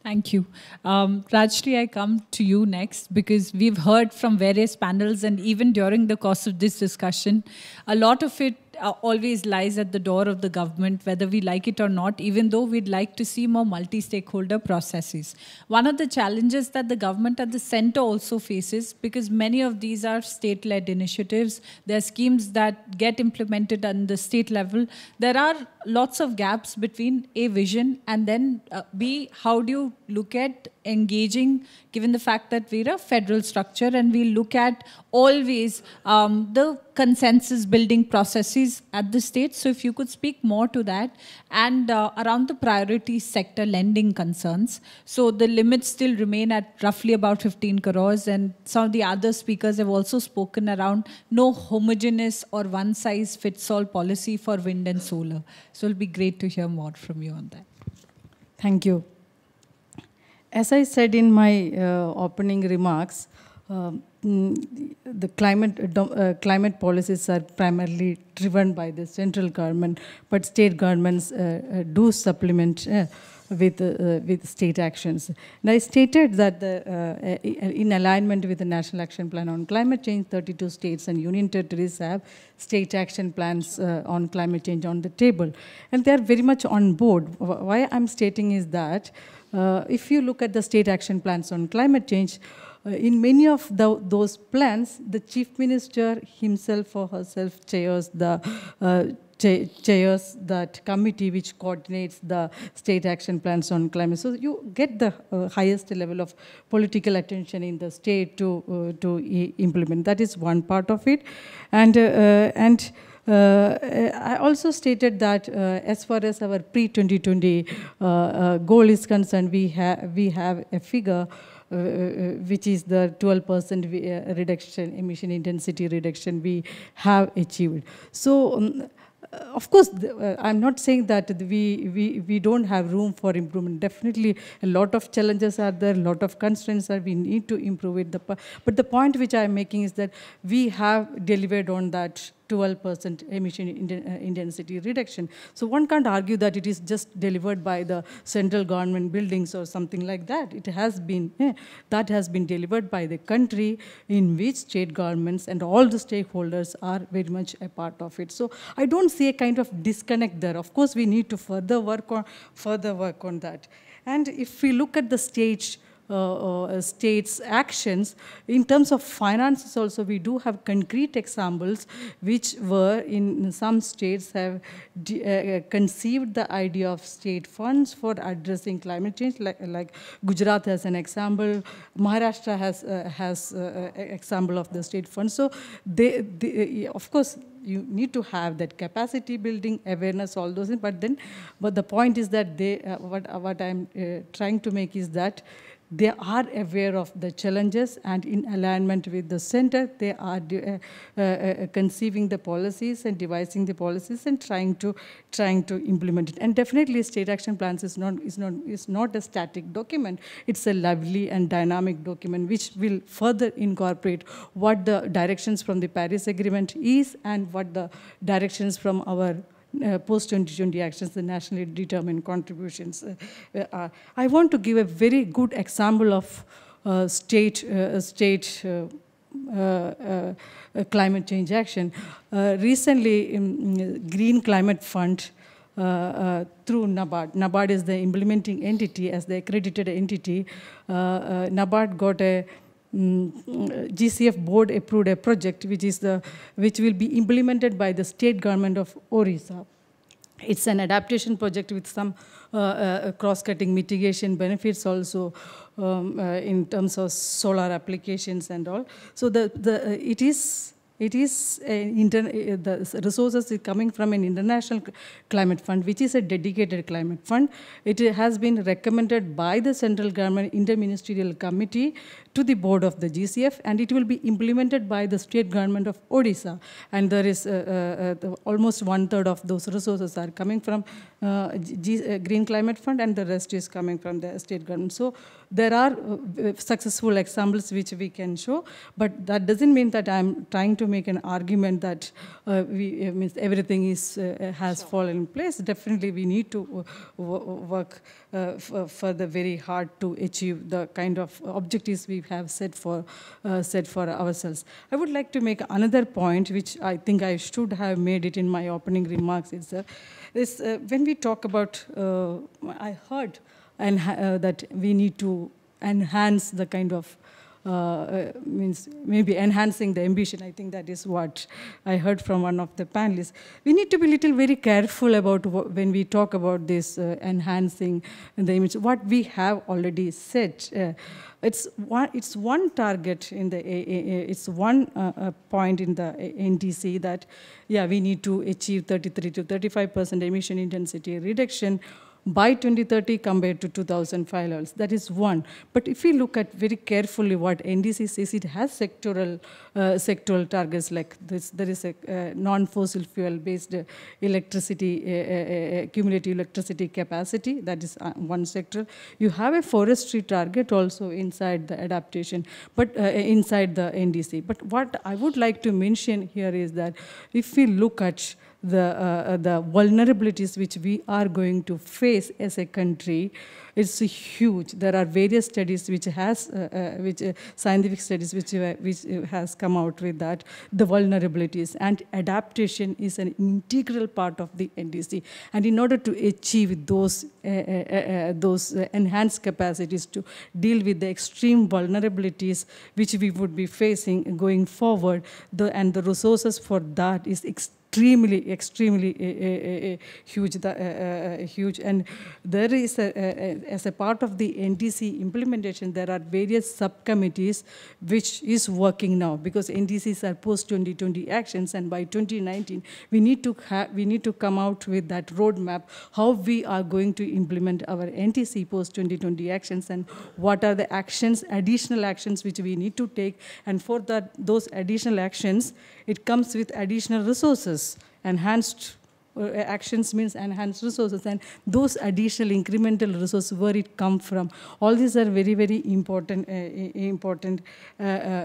Thank you. Rajasree, I come to you next because we've heard from various panels, and even during the course of this discussion, a lot of it always lies at the door of the government, whether we like it or not, even though we'd like to see more multi-stakeholder processes. One of the challenges that the government at the center also faces, because many of these are state-led initiatives, there are schemes that get implemented on the state level. There are lots of gaps between A, vision, and then B, how do you look at engaging, given the fact that we're a federal structure and we look at always the consensus building processes at the state. So if you could speak more to that, and around the priority sector lending concerns. So the limits still remain at roughly about 15 crores, and some of the other speakers have also spoken around no homogeneous or one-size-fits-all policy for wind and solar. So it'll be great to hear more from you on that. Thank you. As I said in my opening remarks, the climate policies are primarily driven by the central government, but state governments do supplement with state actions. And I stated that in alignment with the National Action Plan on Climate Change, 32 states and union territories have state action plans on climate change on the table. And they are very much on board. Why I'm stating is that if you look at the state action plans on climate change, in many of those plans, the chief minister himself or herself chairs that committee which coordinates the state action plans on climate. So you get the highest level of political attention in the state to implement. That is one part of it, and I also stated that as far as our pre-2020 goal is concerned, we have a figure which is the 12% reduction, emission intensity reduction we have achieved. So, of course, I'm not saying that we don't have room for improvement. Definitely, a lot of challenges are there, a lot of constraints are, we need to improve it. But the point which I'm making is that we have delivered on that 12% emission intensity reduction. So one can't argue that it is just delivered by the central government buildings or something like that. It has been, that has been delivered by the country in which state governments and all the stakeholders are very much a part of it. So I don't see a kind of disconnect there. Of course, we need to further work on that. And if we look at the state's actions, in terms of finances also, we do have concrete examples which were in some states have conceived the idea of state funds for addressing climate change, like Gujarat has an example, Maharashtra has an example of the state funds. So of course, you need to have that capacity building, awareness, all those things. But the point is that what I'm trying to make is that they are aware of the challenges, and in alignment with the center, they are conceiving the policies and devising the policies and trying to implement it. And definitely, state action plans is not a static document. It's a lively and dynamic document which will further incorporate what the directions from the Paris Agreement is and what the directions from our post-2020 actions, the nationally determined contributions. I want to give a very good example of state climate change action. Recently, Green Climate Fund through NABARD. NABARD is the implementing entity, as the accredited entity. NABARD got a GCF board approved a project which will be implemented by the state government of Orissa. It's an adaptation project with some cross-cutting mitigation benefits also in terms of solar applications and all. So the resources is coming from an international climate fund, which is a dedicated climate fund. It has been recommended by the central government interministerial committee to the board of the GCF, and it will be implemented by the state government of Odisha. And there is almost 1/3 of those resources are coming from Green Climate Fund, and the rest is coming from the state government. So there are successful examples which we can show, but that doesn't mean that I'm trying to make an argument that means everything has fallen in place. Definitely, we need to work further very hard to achieve the kind of objectives we have set for ourselves. I would like to make another point, which I think I should have made it in my opening remarks. Is when we talk about, I heard that we need to enhance the kind of means maybe enhancing the ambition. I think that is what I heard from one of the panelists. We need to be very careful about when we talk about this enhancing the image. What we have already said, it's one target in the it's one point in the NDC that we need to achieve 33 to 35% emission intensity reduction by 2030 compared to 2005 levels. That is one. But if we look at very carefully what NDC says, it has sectoral targets like this. There is a non-fossil fuel-based electricity, cumulative electricity capacity. That is one sector. You have a forestry target also inside the adaptation, but inside the NDC. But what I would like to mention here is that if we look at the vulnerabilities which we are going to face as a country, it's huge. There are various studies which scientific studies which has come out with that, the vulnerabilities, and adaptation is an integral part of the NDC. And in order to achieve those enhanced capacities to deal with the extreme vulnerabilities which we would be facing going forward, and the resources for that is extremely huge. Huge. And there is, as a part of the NDC implementation, there are various subcommittees which is working now, because NDCs are post-2020 actions, and by 2019, we need to come out with that roadmap, how we are going to implement our NDC post-2020 actions, and what are the actions, additional actions which we need to take, and for those additional actions, it comes with additional resources, enhanced actions means enhanced resources, and those additional incremental resources, where it come from. All these are very, very important,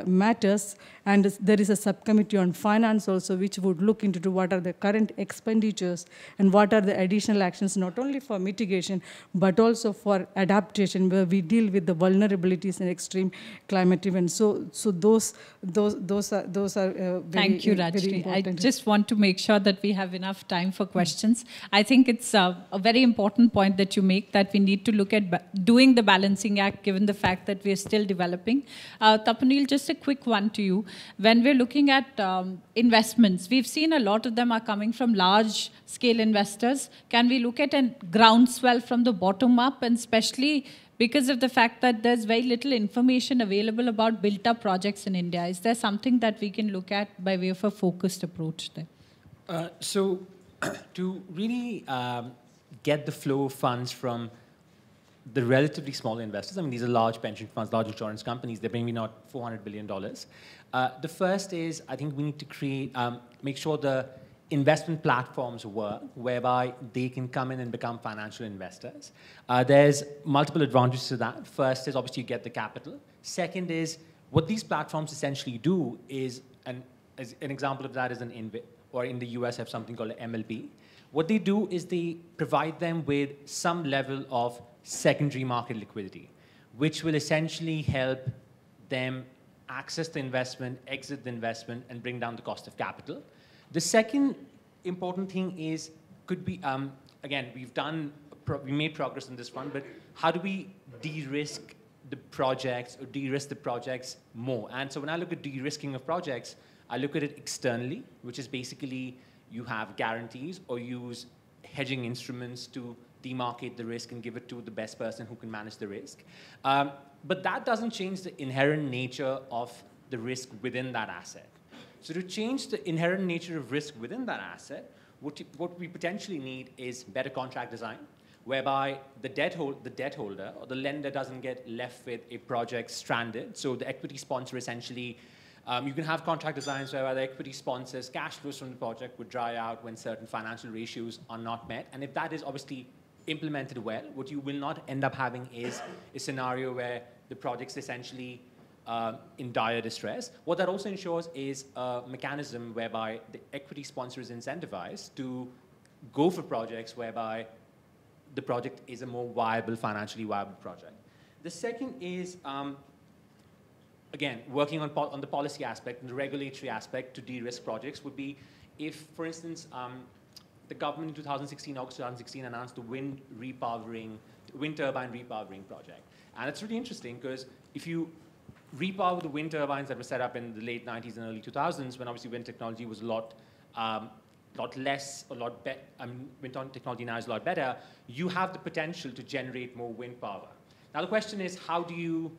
matters. And there is a subcommittee on finance also, which would look into what are the current expenditures and what are the additional actions, not only for mitigation, but also for adaptation, where we deal with the vulnerabilities in extreme climate events. So those are very, Thank you, very Rajasree. I important. just want to make sure that we have enough time for questions. I think it's a very important point that you make, that we need to look at doing the balancing act, given the fact that we are still developing. Taponeel, just a quick one to you. When we're looking at investments, we've seen a lot of them are coming from large-scale investors. Can we look at a groundswell from the bottom up, and especially because of the fact that there's very little information available about built-up projects in India? Is there something that we can look at by way of a focused approach there? So to really get the flow of funds from the relatively small investors, I mean, these are large pension funds, large insurance companies, they're maybe not $400 billion. The first is, I think we need to create, make sure the investment platforms work, whereby they can come in and become financial investors. There's multiple advantages to that. First is obviously you get the capital. Second is, what these platforms essentially do is, as an example of that is an INVIT, or in the US have something called MLP. What they do is they provide them with some level of secondary market liquidity, which will essentially help them access the investment, exit the investment, and bring down the cost of capital. The second important thing is, could be, again, we made progress on this one, but how do we de-risk the projects, or de-risk the projects more? And so when I look at de-risking of projects, I look at it externally, which is basically you have guarantees or use hedging instruments to demarcate the risk and give it to the best person who can manage the risk. But that doesn't change the inherent nature of the risk within that asset. So to change the inherent nature of risk within that asset, what we potentially need is better contract design, whereby the debt holder or the lender doesn't get left with a project stranded. So the equity sponsor essentially, you can have contract designs whereby the equity sponsors cash flows from the project would dry out when certain financial ratios are not met. And if that is obviously implemented well, what you will not end up having is a scenario where the project's essentially in dire distress. What that also ensures is a mechanism whereby the equity sponsor is incentivized to go for projects whereby the project is a more viable, financially viable project. The second is, again, working on the policy aspect and the regulatory aspect to de-risk projects would be if, for instance, the government in 2016, August 2016, announced the wind turbine repowering project. And it's really interesting because if you repower the wind turbines that were set up in the late 90s and early 2000s, when obviously wind technology was a lot less, wind technology now is a lot better, you have the potential to generate more wind power. Now the question is, how do you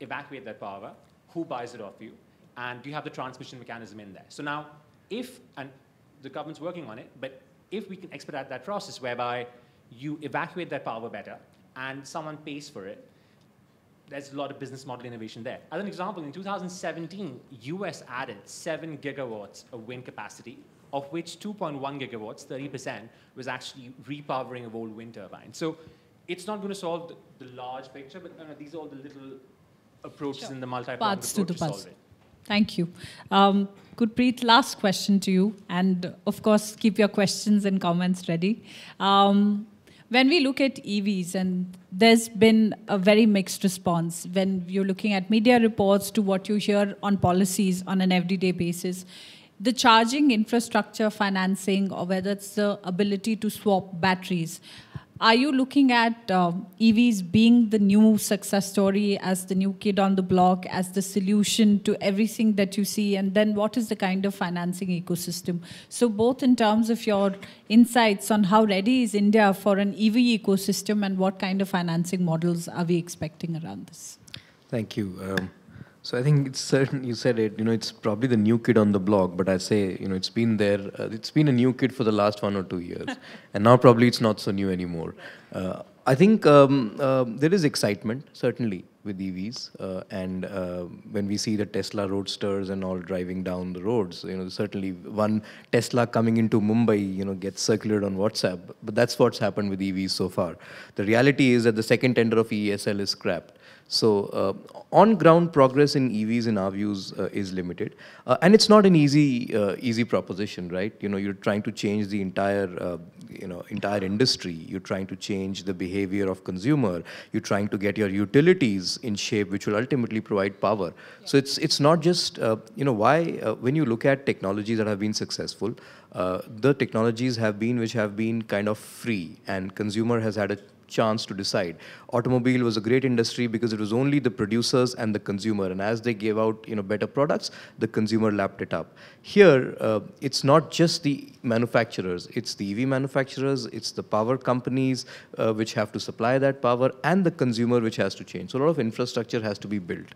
evacuate that power? Who buys it off you? And do you have the transmission mechanism in there? So now, and the government's working on it, but if we can expedite that process whereby you evacuate that power better and someone pays for it, there's a lot of business model innovation there. As an example, in 2017, US added 7 gigawatts of wind capacity, of which 2.1 gigawatts, 30%, was actually repowering of old wind turbines. So it's not going to solve the large picture, but these are all the little approaches in the multi-pronged approach to solve it. Thank you. Gurpreet, last question to you. And of course, keep your questions and comments ready. When we look at EVs, and there's been a very mixed response when you're looking at media reports to what you hear on policies on an everyday basis. The charging infrastructure financing, or whether it's the ability to swap batteries, are you looking at EVs being the new success story, as the new kid on the block, as the solution to everything that you see? And then what is the kind of financing ecosystem? So both in terms of your insights on how ready is India for an EV ecosystem, and what kind of financing models are we expecting around this? Thank you. So I think it's certain, you said it, it's probably the new kid on the block, but I say, it's been there, it's been a new kid for the last 1 or 2 years. And now probably it's not so new anymore. I think there is excitement, certainly, with EVs. And when we see the Tesla Roadsters and all driving down the roads, certainly one Tesla coming into Mumbai, gets circulated on WhatsApp. But that's what's happened with EVs so far. The reality is that the second tender of EESL is scrapped. So on-ground progress in EVs, in our views, is limited, and it's not an easy proposition, right? You're trying to change the entire industry. You're trying to change the behavior of consumer. You're trying to get your utilities in shape, which will ultimately provide power. Yeah. So it's not just when you look at technologies that have been successful, the technologies which have been kind of free, and consumer has had a chance to decide. Automobile was a great industry because it was only the producers and the consumer, and as they gave out better products, the consumer lapped it up. Here, it's not just the manufacturers, it's the EV manufacturers, it's the power companies which have to supply that power, and the consumer which has to change. So a lot of infrastructure has to be built.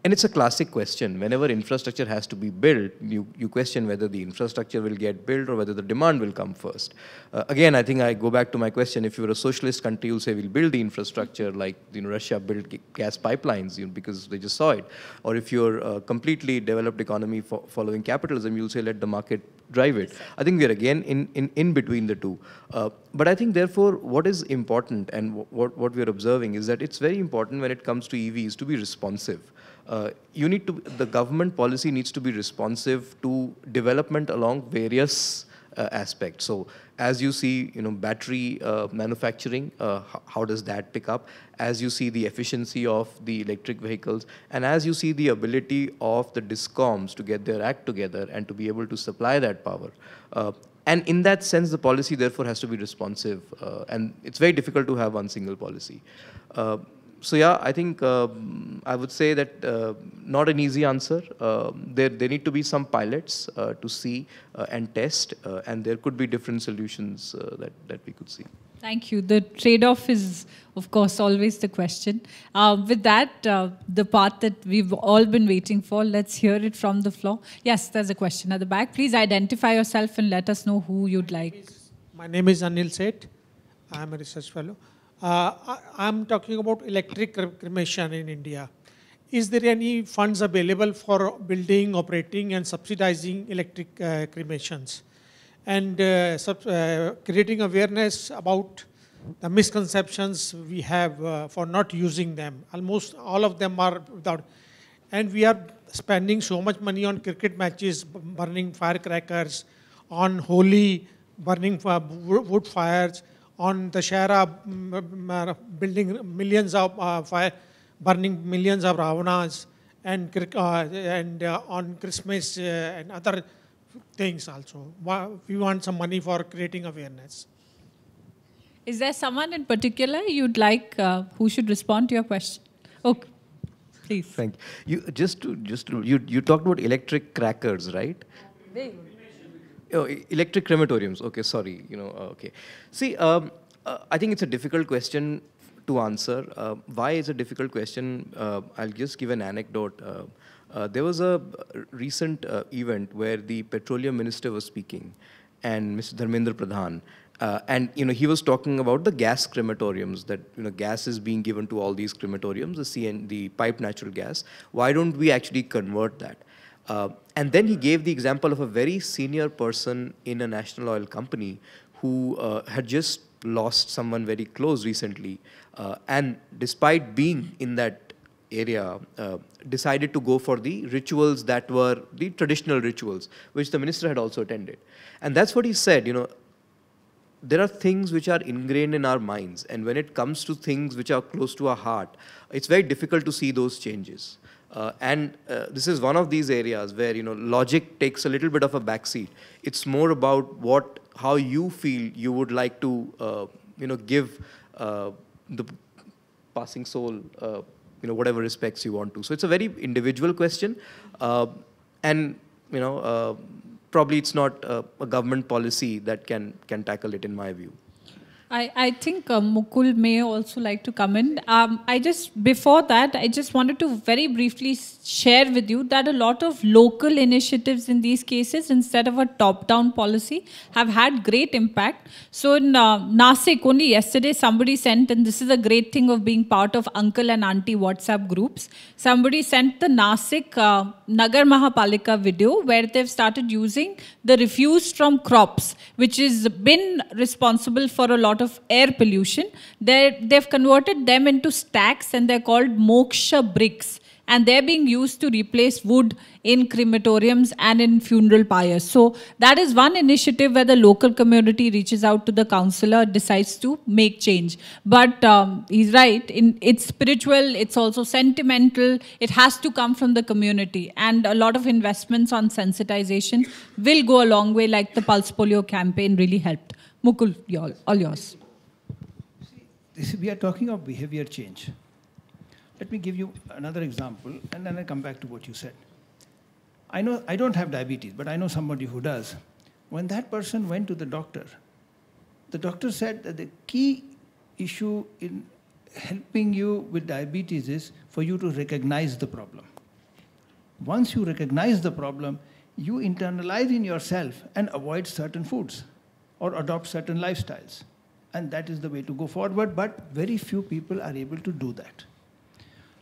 And it's a classic question. Whenever infrastructure has to be built, you question whether the infrastructure will get built or whether the demand will come first. Again, I think I go back to my question. If you were a socialist country, you'll say we'll build the infrastructure like Russia built gas pipelines because they just saw it. Or if you're a completely developed economy following capitalism, you'll say let the market drive it. I think we're again in between the two. But I think therefore what is important and what we're observing is that it's very important when it comes to EVs to be responsive. The government policy needs to be responsive to development along various aspects. So as you see, battery manufacturing, how does that pick up? As you see the efficiency of the electric vehicles, and as you see the ability of the DISCOMs to get their act together and to be able to supply that power. And in that sense, the policy therefore has to be responsive, and it's very difficult to have one single policy. So yeah, I think I would say that not an easy answer. There need to be some pilots to see and test, and there could be different solutions that we could see. Thank you. The trade-off is, of course, always the question. With that, the part that we've all been waiting for, let's hear it from the floor. Yes, there's a question at the back. Please identify yourself and let us know who you'd like. My name is Anil Seth. I'm a research fellow. I'm talking about electric cremation in India. Is there any funds available for building, operating, and subsidizing electric cremations? And creating awareness about the misconceptions we have for not using them. Almost all of them are without. And we are spending so much money on cricket matches, burning firecrackers, on Holi, burning wood fires, on the Shara, building millions of fire, burning millions of Ravanas, and on Christmas and other things also. We want some money for creating awareness. Is there someone in particular you'd like who should respond to your question? Okay, please. Thank you. You talked about electric crackers, right? Oh, electric crematoriums. Okay, sorry. Okay. See, I think it's a difficult question to answer. Why is a difficult question? I'll just give an anecdote. There was a recent event where the petroleum minister was speaking, and Mr. Dharmendra Pradhan, and he was talking about the gas crematoriums, that gas is being given to all these crematoriums, the piped natural gas. Why don't we actually convert that? And then he gave the example of a very senior person in a national oil company who had just lost someone very close recently, and despite being in that area, decided to go for the rituals that were the traditional rituals, which the minister had also attended. And that's what he said, there are things which are ingrained in our minds, and when it comes to things which are close to our heart, it's very difficult to see those changes. And this is one of these areas where logic takes a little bit of a backseat. It's more about how you feel you would like to give the passing soul whatever respects you want to. So it's a very individual question, and probably it's not a government policy that can tackle it, in my view. I think Mukul may also like to come in. Before that, I just wanted to very briefly share with you that a lot of local initiatives in these cases, instead of a top-down policy, have had great impact. So in Nasik, only yesterday somebody sent, and this is a great thing of being part of uncle and auntie WhatsApp groups, somebody sent the Nasik Nagar Mahapalika video where they've started using the refuse from crops, which has been responsible for a lot of air pollution. They've converted them into stacks and they're called moksha bricks. And they're being used to replace wood in crematoriums and in funeral pyres. So that is one initiative where the local community reaches out to the councillor, decides to make change. But he's right, it's spiritual, it's also sentimental, it has to come from the community. And a lot of investments on sensitization will go a long way, like the Pulse Polio campaign really helped. Mukul, all yours. See, we are talking of behavior change. Let me give you another example, and then I'll come back to what you said. I know I don't have diabetes, but I know somebody who does. When that person went to the doctor said that the key issue in helping you with diabetes is for you to recognize the problem. Once you recognize the problem, you internalize in yourself and avoid certain foods or adopt certain lifestyles. And that is the way to go forward, but very few people are able to do that.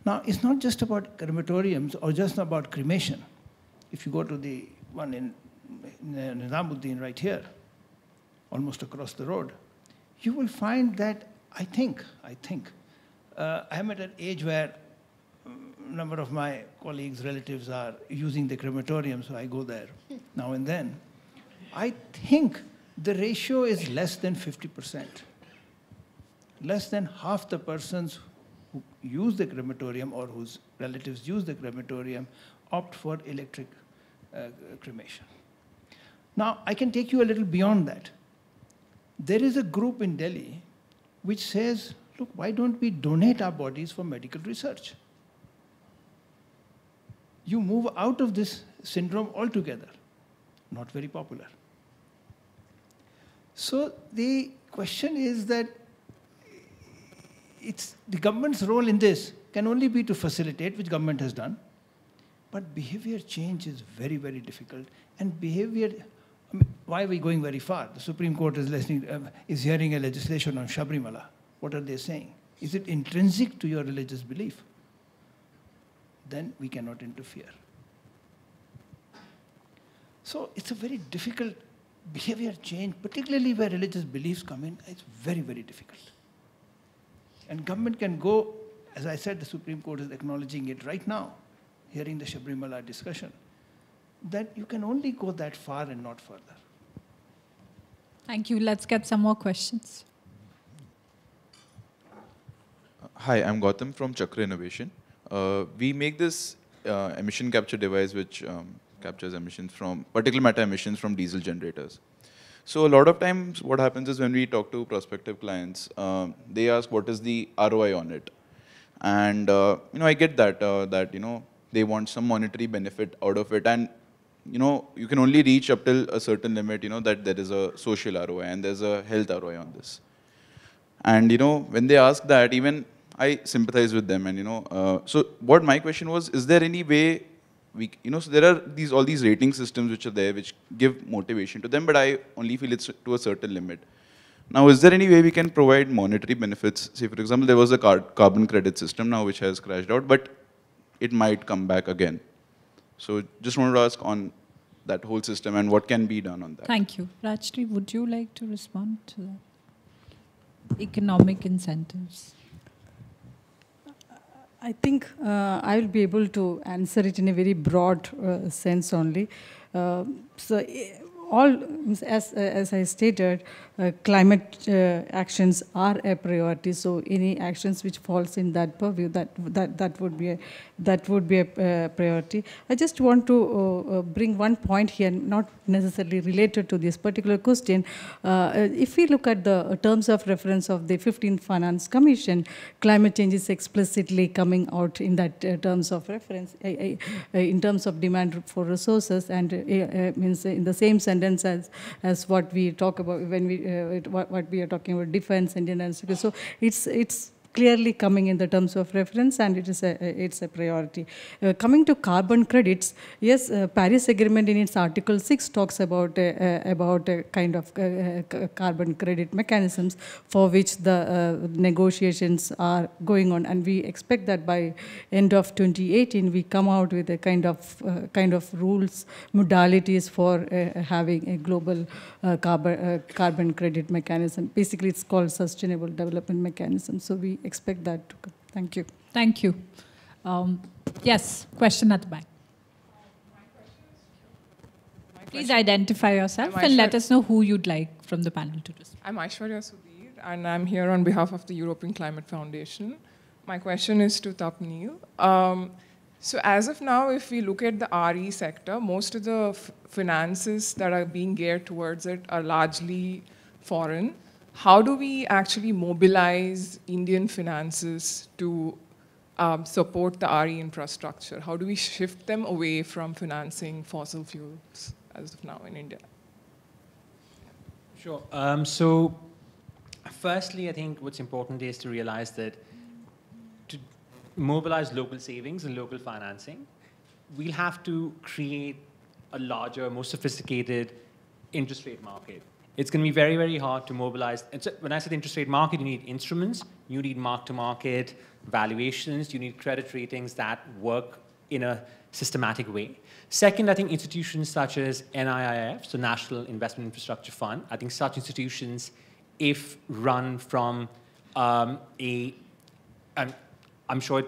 Now, it's not just about crematoriums or just about cremation. If you go to the one in Nizamuddin right here, almost across the road, you will find that I think, I'm at an age where a number of my colleagues, relatives are using the crematorium, so I go there now and then. I think the ratio is less than 50%. Less than half the persons who use the crematorium or whose relatives use the crematorium opt for electric cremation. Now, I can take you a little beyond that. There is a group in Delhi which says, look, why don't we donate our bodies for medical research? You move out of this syndrome altogether. Not very popular. So the question is that the government's role in this can only be to facilitate, which government has done. But behavior change is very, very difficult. And behavior, I mean, why are we going very far? The Supreme Court is hearing a legislation on Sabrimala. What are they saying? Is it intrinsic to your religious belief? Then we cannot interfere. So it's a very difficult behavior change, particularly where religious beliefs come in. It's very, very difficult. And government can go, as I said, the Supreme Court is acknowledging it right now, hearing the Sabrimala discussion, that you can only go that far and not further. Thank you. Let's get some more questions. Hi, I'm Gautam from Chugh Innovation. We make this emission capture device which captures emissions from, particulate matter emissions from diesel generators. So a lot of times what happens is when we talk to prospective clients, they ask what is the ROI on it. And I get that, they want some monetary benefit out of it. And you can only reach up till a certain limit, that there is a social ROI and there's a health ROI on this. And when they ask that, even I sympathize with them. And so what my question was, is there any way so there are all these rating systems which are there which give motivation to them, but I only feel it's to a certain limit. Now, is there any way we can provide monetary benefits? Say, for example, there was a carbon credit system now which has crashed out, but it might come back again. So just wanted to ask on that whole system and what can be done on that. Thank you. Rajasree, would you like to respond to that? Economic incentives. I think I will be able to answer it in a very broad sense only. As I stated, climate actions are a priority. So any actions which falls in that purview, that would be a priority. I just want to bring one point here, not necessarily related to this particular question. If we look at the terms of reference of the 15th Finance Commission, climate change is explicitly coming out in that terms of reference, in terms of demand for resources, and means in the same sentence independence as what we talk about when we what we are talking about defense, Indian and security. So it's clearly coming in the terms of reference, and it's a priority. Coming to carbon credits, yes, Paris Agreement in its Article 6 talks about a kind of carbon credit mechanisms for which the negotiations are going on, and we expect that by end of 2018 we come out with a kind of rules, modalities for having a global carbon credit mechanism. Basically, it's called Sustainable Development Mechanism. So we expect that to come. Thank you. Thank you. Yes, question at the back. Please identify yourself and let us know who you'd like from the panel to respond. I'm Subi, and I'm here on behalf of the European Climate Foundation. My question is to Taponeel. So as of now, if we look at the RE sector, most of the finances that are being geared towards it are largely foreign. How do we actually mobilize Indian finances to support the RE infrastructure? How do we shift them away from financing fossil fuels as of now in India? Sure. So firstly, I think what's important is to realize that to mobilize local savings and local financing, we'll have to create a larger, more sophisticated interest rate market. It's going to be very, very hard to mobilize. When I said interest rate market, you need instruments, you need mark-to-market valuations, you need credit ratings that work in a systematic way. Second, I think institutions such as NIIF, so National Investment Infrastructure Fund, I think such institutions, if run from I'm sure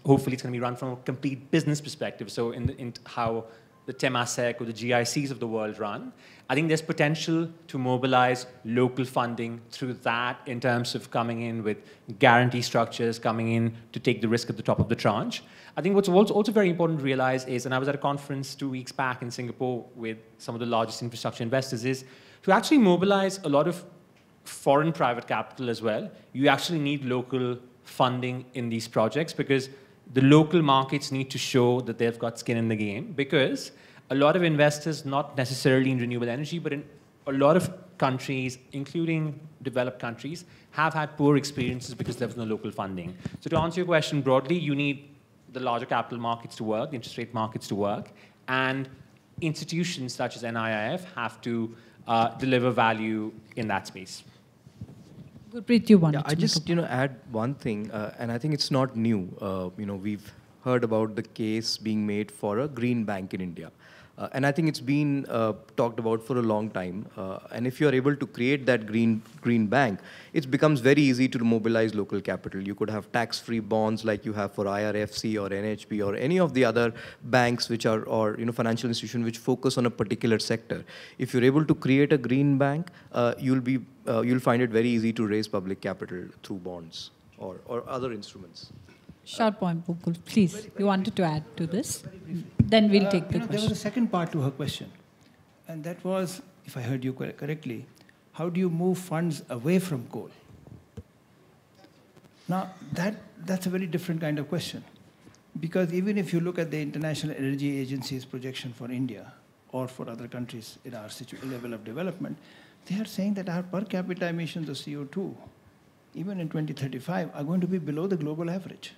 hopefully it's going to be run from a complete business perspective, so in how the Temasek or the GICs of the world run, I think there's potential to mobilize local funding through that in terms of coming in with guarantee structures, coming in to take the risk at the top of the tranche. I think what's also very important to realize is, and I was at a conference 2 weeks back in Singapore with some of the largest infrastructure investors, is to actually mobilize a lot of foreign private capital as well, you actually need local funding in these projects, because the local markets need to show that they've got skin in the game, because a lot of investors, not necessarily in renewable energy, but in a lot of countries, including developed countries, have had poor experiences because there was no local funding. So to answer your question broadly, you need the larger capital markets to work, the interest rate markets to work, and institutions such as NIIF have to deliver value in that space. Gurpreet, you wanted to I just add one thing, and I think it's not new. We've heard about the case being made for a green bank in India. And I think it's been talked about for a long time. And if you're able to create that green bank, it becomes very easy to mobilize local capital. You could have tax-free bonds like you have for IRFC or NHB or any of the other banks which are, or financial institutions which focus on a particular sector. If you're able to create a green bank, you'll find it very easy to raise public capital through bonds or other instruments. Short point, Mukul. Please, you wanted to add to this? Then we'll take the question. There was a second part to her question, and that was, if I heard you correctly, how do you move funds away from coal? Now, that's a very different kind of question, because even if you look at the International Energy Agency's projection for India or for other countries in our level of development, they are saying that our per capita emissions of CO2, even in 2035, are going to be below the global average.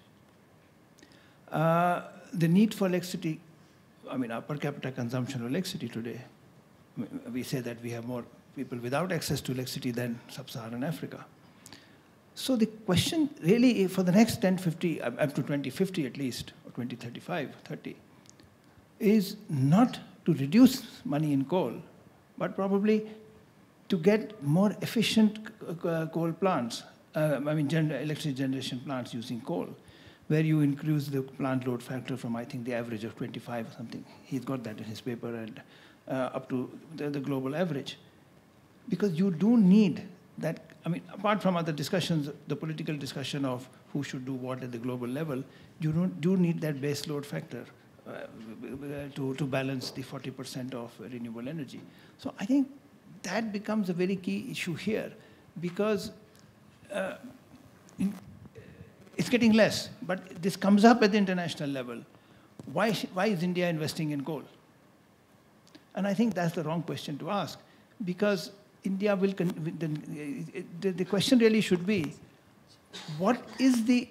The need for electricity, our per capita consumption of electricity today, we say that we have more people without access to electricity than sub-Saharan Africa. So the question really for the next 10-50, up to 2050 at least, or 2035, 30, is not to reduce money in coal, but probably to get more efficient coal plants, electricity generation plants using coal, where you increase the plant load factor from, I think, the average of 25 or something. He's got that in his paper, and up to the global average. Because you do need that, apart from other discussions, the political discussion of who should do what at the global level, you do need that base load factor to balance the 40% of renewable energy. So I think that becomes a very key issue here, because it's getting less, but this comes up at the international level. Why is India investing in coal? And I think that's the wrong question to ask, because India will, the question really should be, what is the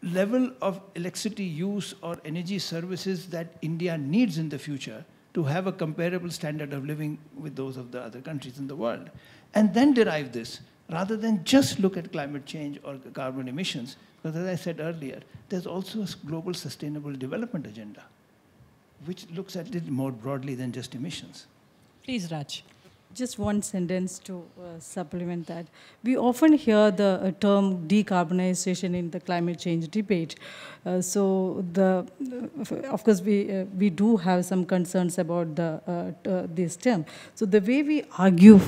level of electricity use or energy services that India needs in the future to have a comparable standard of living with those of the other countries in the world? And then derive this, rather than just look at climate change or carbon emissions, because as I said earlier, there's also a global sustainable development agenda, which looks at it more broadly than just emissions. Please, Raj. Just one sentence to supplement that. We often hear the term decarbonization in the climate change debate. Of course, we do have some concerns about this term. So the way we argue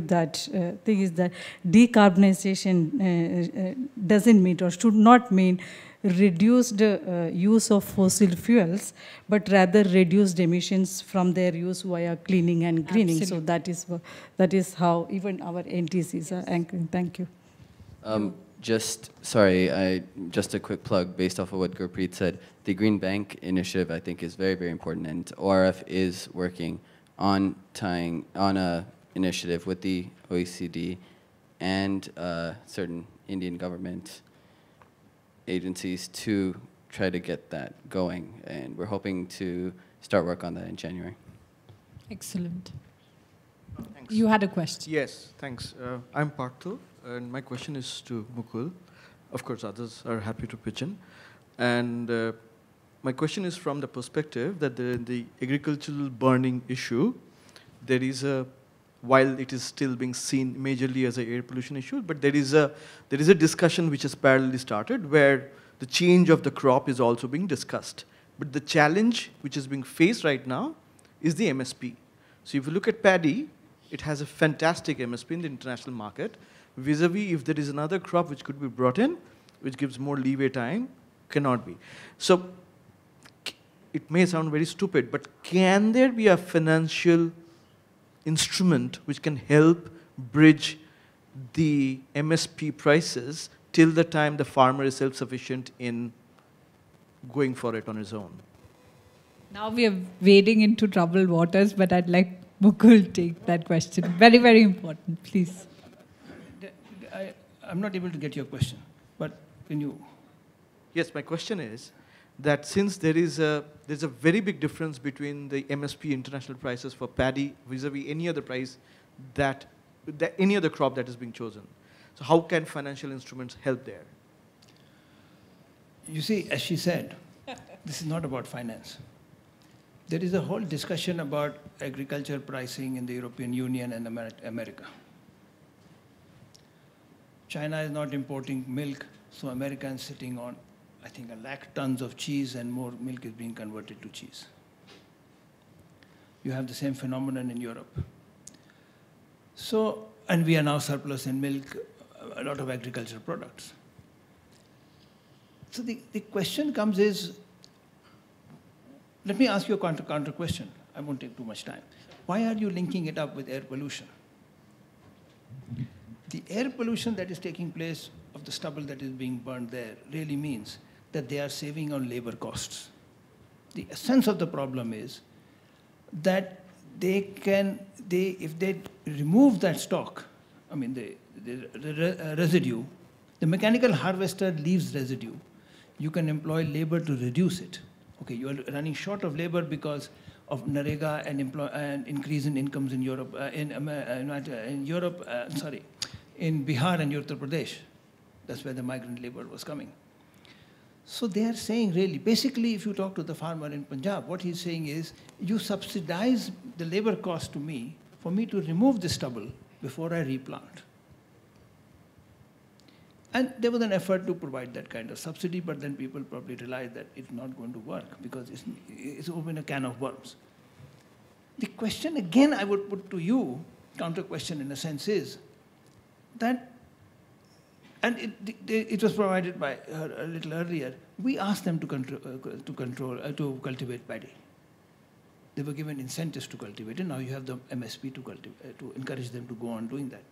that thing is that decarbonization doesn't mean or should not mean reduced use of fossil fuels, but rather reduced emissions from their use via cleaning and greening. Absolutely. So that is how even our NTCs are anchoring. Thank you. Just a quick plug based off of what Gurpreet said. The Green Bank initiative, I think, is very, very important, and ORF is working on a initiative with the OECD and certain Indian government agencies to try to get that going, and we're hoping to start work on that in January. Excellent. Thanks. You had a question. Yes, thanks. I'm Partho, and my question is to Mukul. Of course, others are happy to pitch in. And my question is from the perspective that the agricultural burning issue, there is a, while it is still being seen majorly as an air pollution issue, but there is a discussion which has parallelly started where the change of the crop is also being discussed. But the challenge which is being faced right now is the MSP. So if you look at paddy, it has a fantastic MSP in the international market. Vis-a-vis, if there is another crop which could be brought in, which gives more leeway time, cannot be. So it may sound very stupid, but can there be a financial instrument which can help bridge the MSP prices till the time the farmer is self-sufficient in going for it on his own? Now we are wading into troubled waters, but I'd like Mukul to take that question. Very, very important, please. I'm not able to get your question, but can you? Yes, my question is that since there's a very big difference between the MSP international prices for paddy vis-a-vis any other price that any other crop that is being chosen. So how can financial instruments help there? You see, as she said, this is not about finance. There is a whole discussion about agriculture pricing in the European Union and America. China is not importing milk, so America is sitting on, I think, 1 lakh tons of cheese, and more milk is being converted to cheese. You have the same phenomenon in Europe. So, and we are now surplus in milk, a lot of agricultural products. So the question comes is, let me ask you a counter question. I won't take too much time. Why are you linking it up with air pollution? The air pollution that is taking place of the stubble that is being burned there really means that they are saving on labor costs. The essence of the problem is that if they remove that stock, I mean the residue, the mechanical harvester leaves residue. You can employ labor to reduce it. Okay, you are running short of labor because of Narega and increase in incomes in Europe, in Bihar and Uttar Pradesh. That's where the migrant labor was coming. So they are saying really, basically if you talk to the farmer in Punjab, what he's saying is, you subsidize the labor cost to me for me to remove the stubble before I replant. And there was an effort to provide that kind of subsidy, but then people probably realized that it's not going to work because it's open a can of worms. The question again I would put to you, counter question in a sense, is that, and it was provided by her a little earlier, we asked them to cultivate paddy. They were given incentives to cultivate it. Now you have the MSP to encourage them to go on doing that.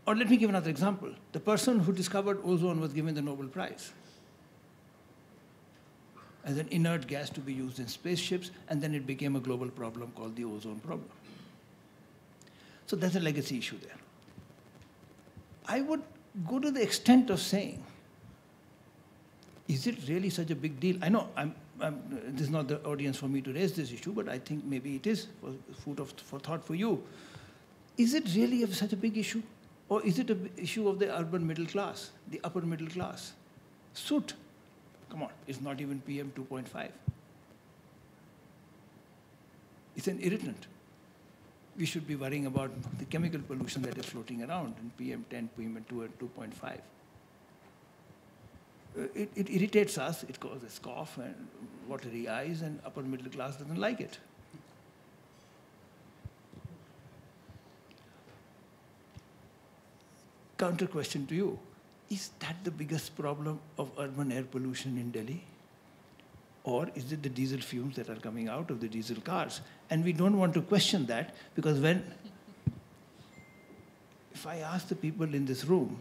Or let me give another example. The person who discovered ozone was given the Nobel Prize. as an inert gas to be used in spaceships, and then it became a global problem called the ozone problem. So that's a legacy issue there. I would go to the extent of saying, is it really such a big deal? I know this is not the audience for me to raise this issue, but I think maybe it is food for thought for you. Is it really such a big issue? Or is it an issue of the urban middle class, the upper middle class? Soot. Come on, it's not even PM 2.5. It's an irritant. We should be worrying about the chemical pollution that is floating around in PM 10, PM 2, and 2.5. It irritates us, it causes cough and watery eyes, and upper middle class doesn't like it. Counter question to you. Is that the biggest problem of urban air pollution in Delhi? Or is it the diesel fumes that are coming out of the diesel cars? And we don't want to question that, because if I ask the people in this room,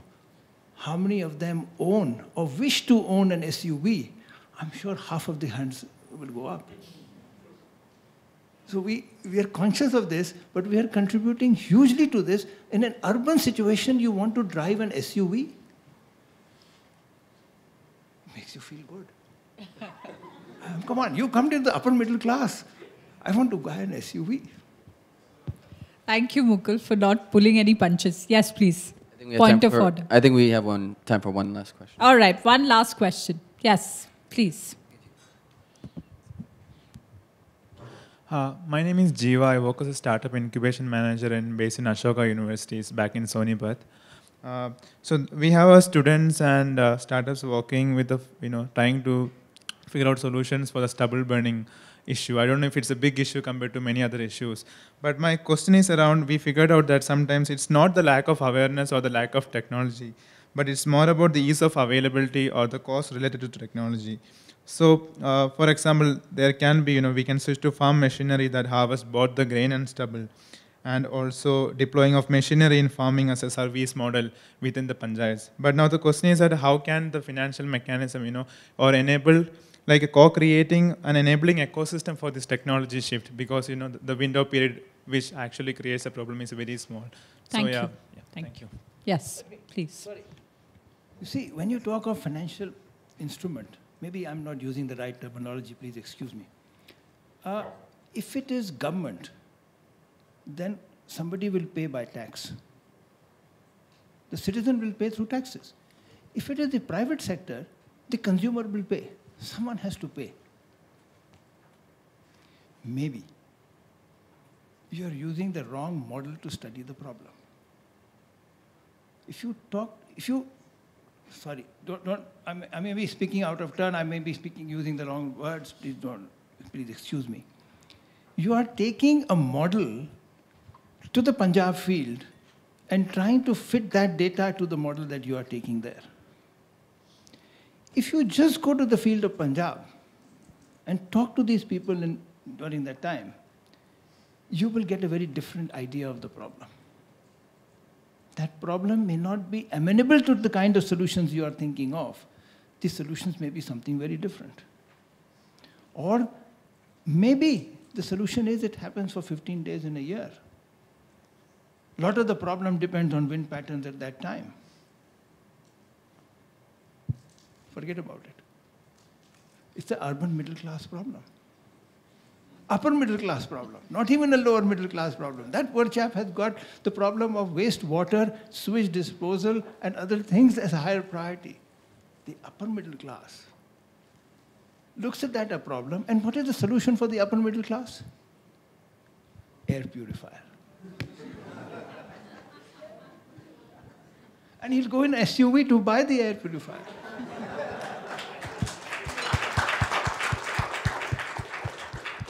how many of them own or wish to own an SUV, I'm sure half of the hands will go up. So we are conscious of this, but we are contributing hugely to this. In an urban situation, you want to drive an SUV? Makes you feel good. Come on, you come to the upper middle class. I want to buy an SUV. Thank you, Mukul, for not pulling any punches. Yes, please. Point of order. I think we have time for one last question. All right, one last question. Yes, please. My name is Jiva. I work as a startup incubation manager and based in Ashoka Universities back in Sonipat. So we have our students and startups working with trying to figure out solutions for the stubble burning issue. I don't know if it's a big issue compared to many other issues. But my question is around, we figured out that sometimes it's not the lack of awareness or the lack of technology, but it's more about the ease of availability or the cost related to technology. So, for example, there can be, we can switch to farm machinery that harvests both the grain and stubble, and also deploying of machinery in farming as a service model within the panchayats. But now the question is that how can the financial mechanism, or enable, like a co-creating an enabling ecosystem for this technology shift, because, the window period which actually creates a problem is very small. Thank you. Thank you. Yes, please. Sorry. You see, when you talk of financial instrument, maybe I'm not using the right terminology, please excuse me. If it is government, then somebody will pay by tax. The citizen will pay through taxes. If it is the private sector, the consumer will pay. Someone has to pay. Maybe you are using the wrong model to study the problem. Sorry, I may be speaking out of turn, I may be using the wrong words, please excuse me. You are taking a model to the Punjab field and trying to fit that data to the model that you are taking there. If you just go to the field of Punjab and talk to these people during that time, you will get a very different idea of the problem. That problem may not be amenable to the kind of solutions you are thinking of. These solutions may be something very different. Or maybe the solution is it happens for 15 days in a year. A lot of the problem depends on wind patterns at that time. Forget about it. It's the urban middle class problem. Upper middle class problem, not even a lower middle class problem. That poor chap has got the problem of wastewater, sewage disposal, and other things as a higher priority. The upper middle class looks at that a problem, and what is the solution for the upper middle class? Air purifier. And he'll go in an SUV to buy the air purifier.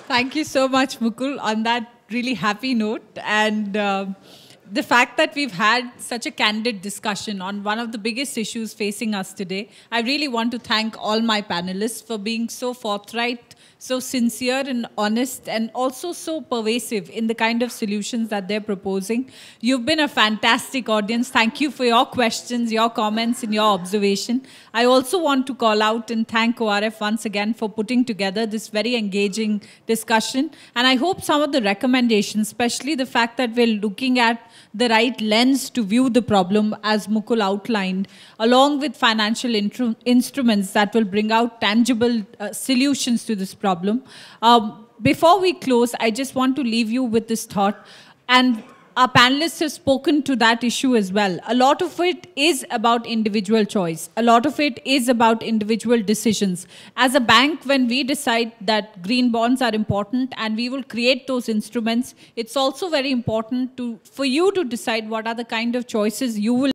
Thank you so much, Mukul, on that really happy note. And the fact that we've had such a candid discussion on one of the biggest issues facing us today, I really want to thank all my panelists for being so forthright, so sincere and honest, and also so pervasive in the kind of solutions that they're proposing. You've been a fantastic audience. Thank you for your questions, your comments, and your observation. I also want to call out and thank ORF once again for putting together this very engaging discussion. And I hope some of the recommendations, especially the fact that we're looking at the right lens to view the problem, as Mukul outlined, along with financial instruments that will bring out tangible solutions to this problem. Before we close, I just want to leave you with this thought, and our panelists have spoken to that issue as well. A lot of it is about individual choice. A lot of it is about individual decisions. As a bank, when we decide that green bonds are important and we will create those instruments, it's also very important for you to decide what are the kind of choices you will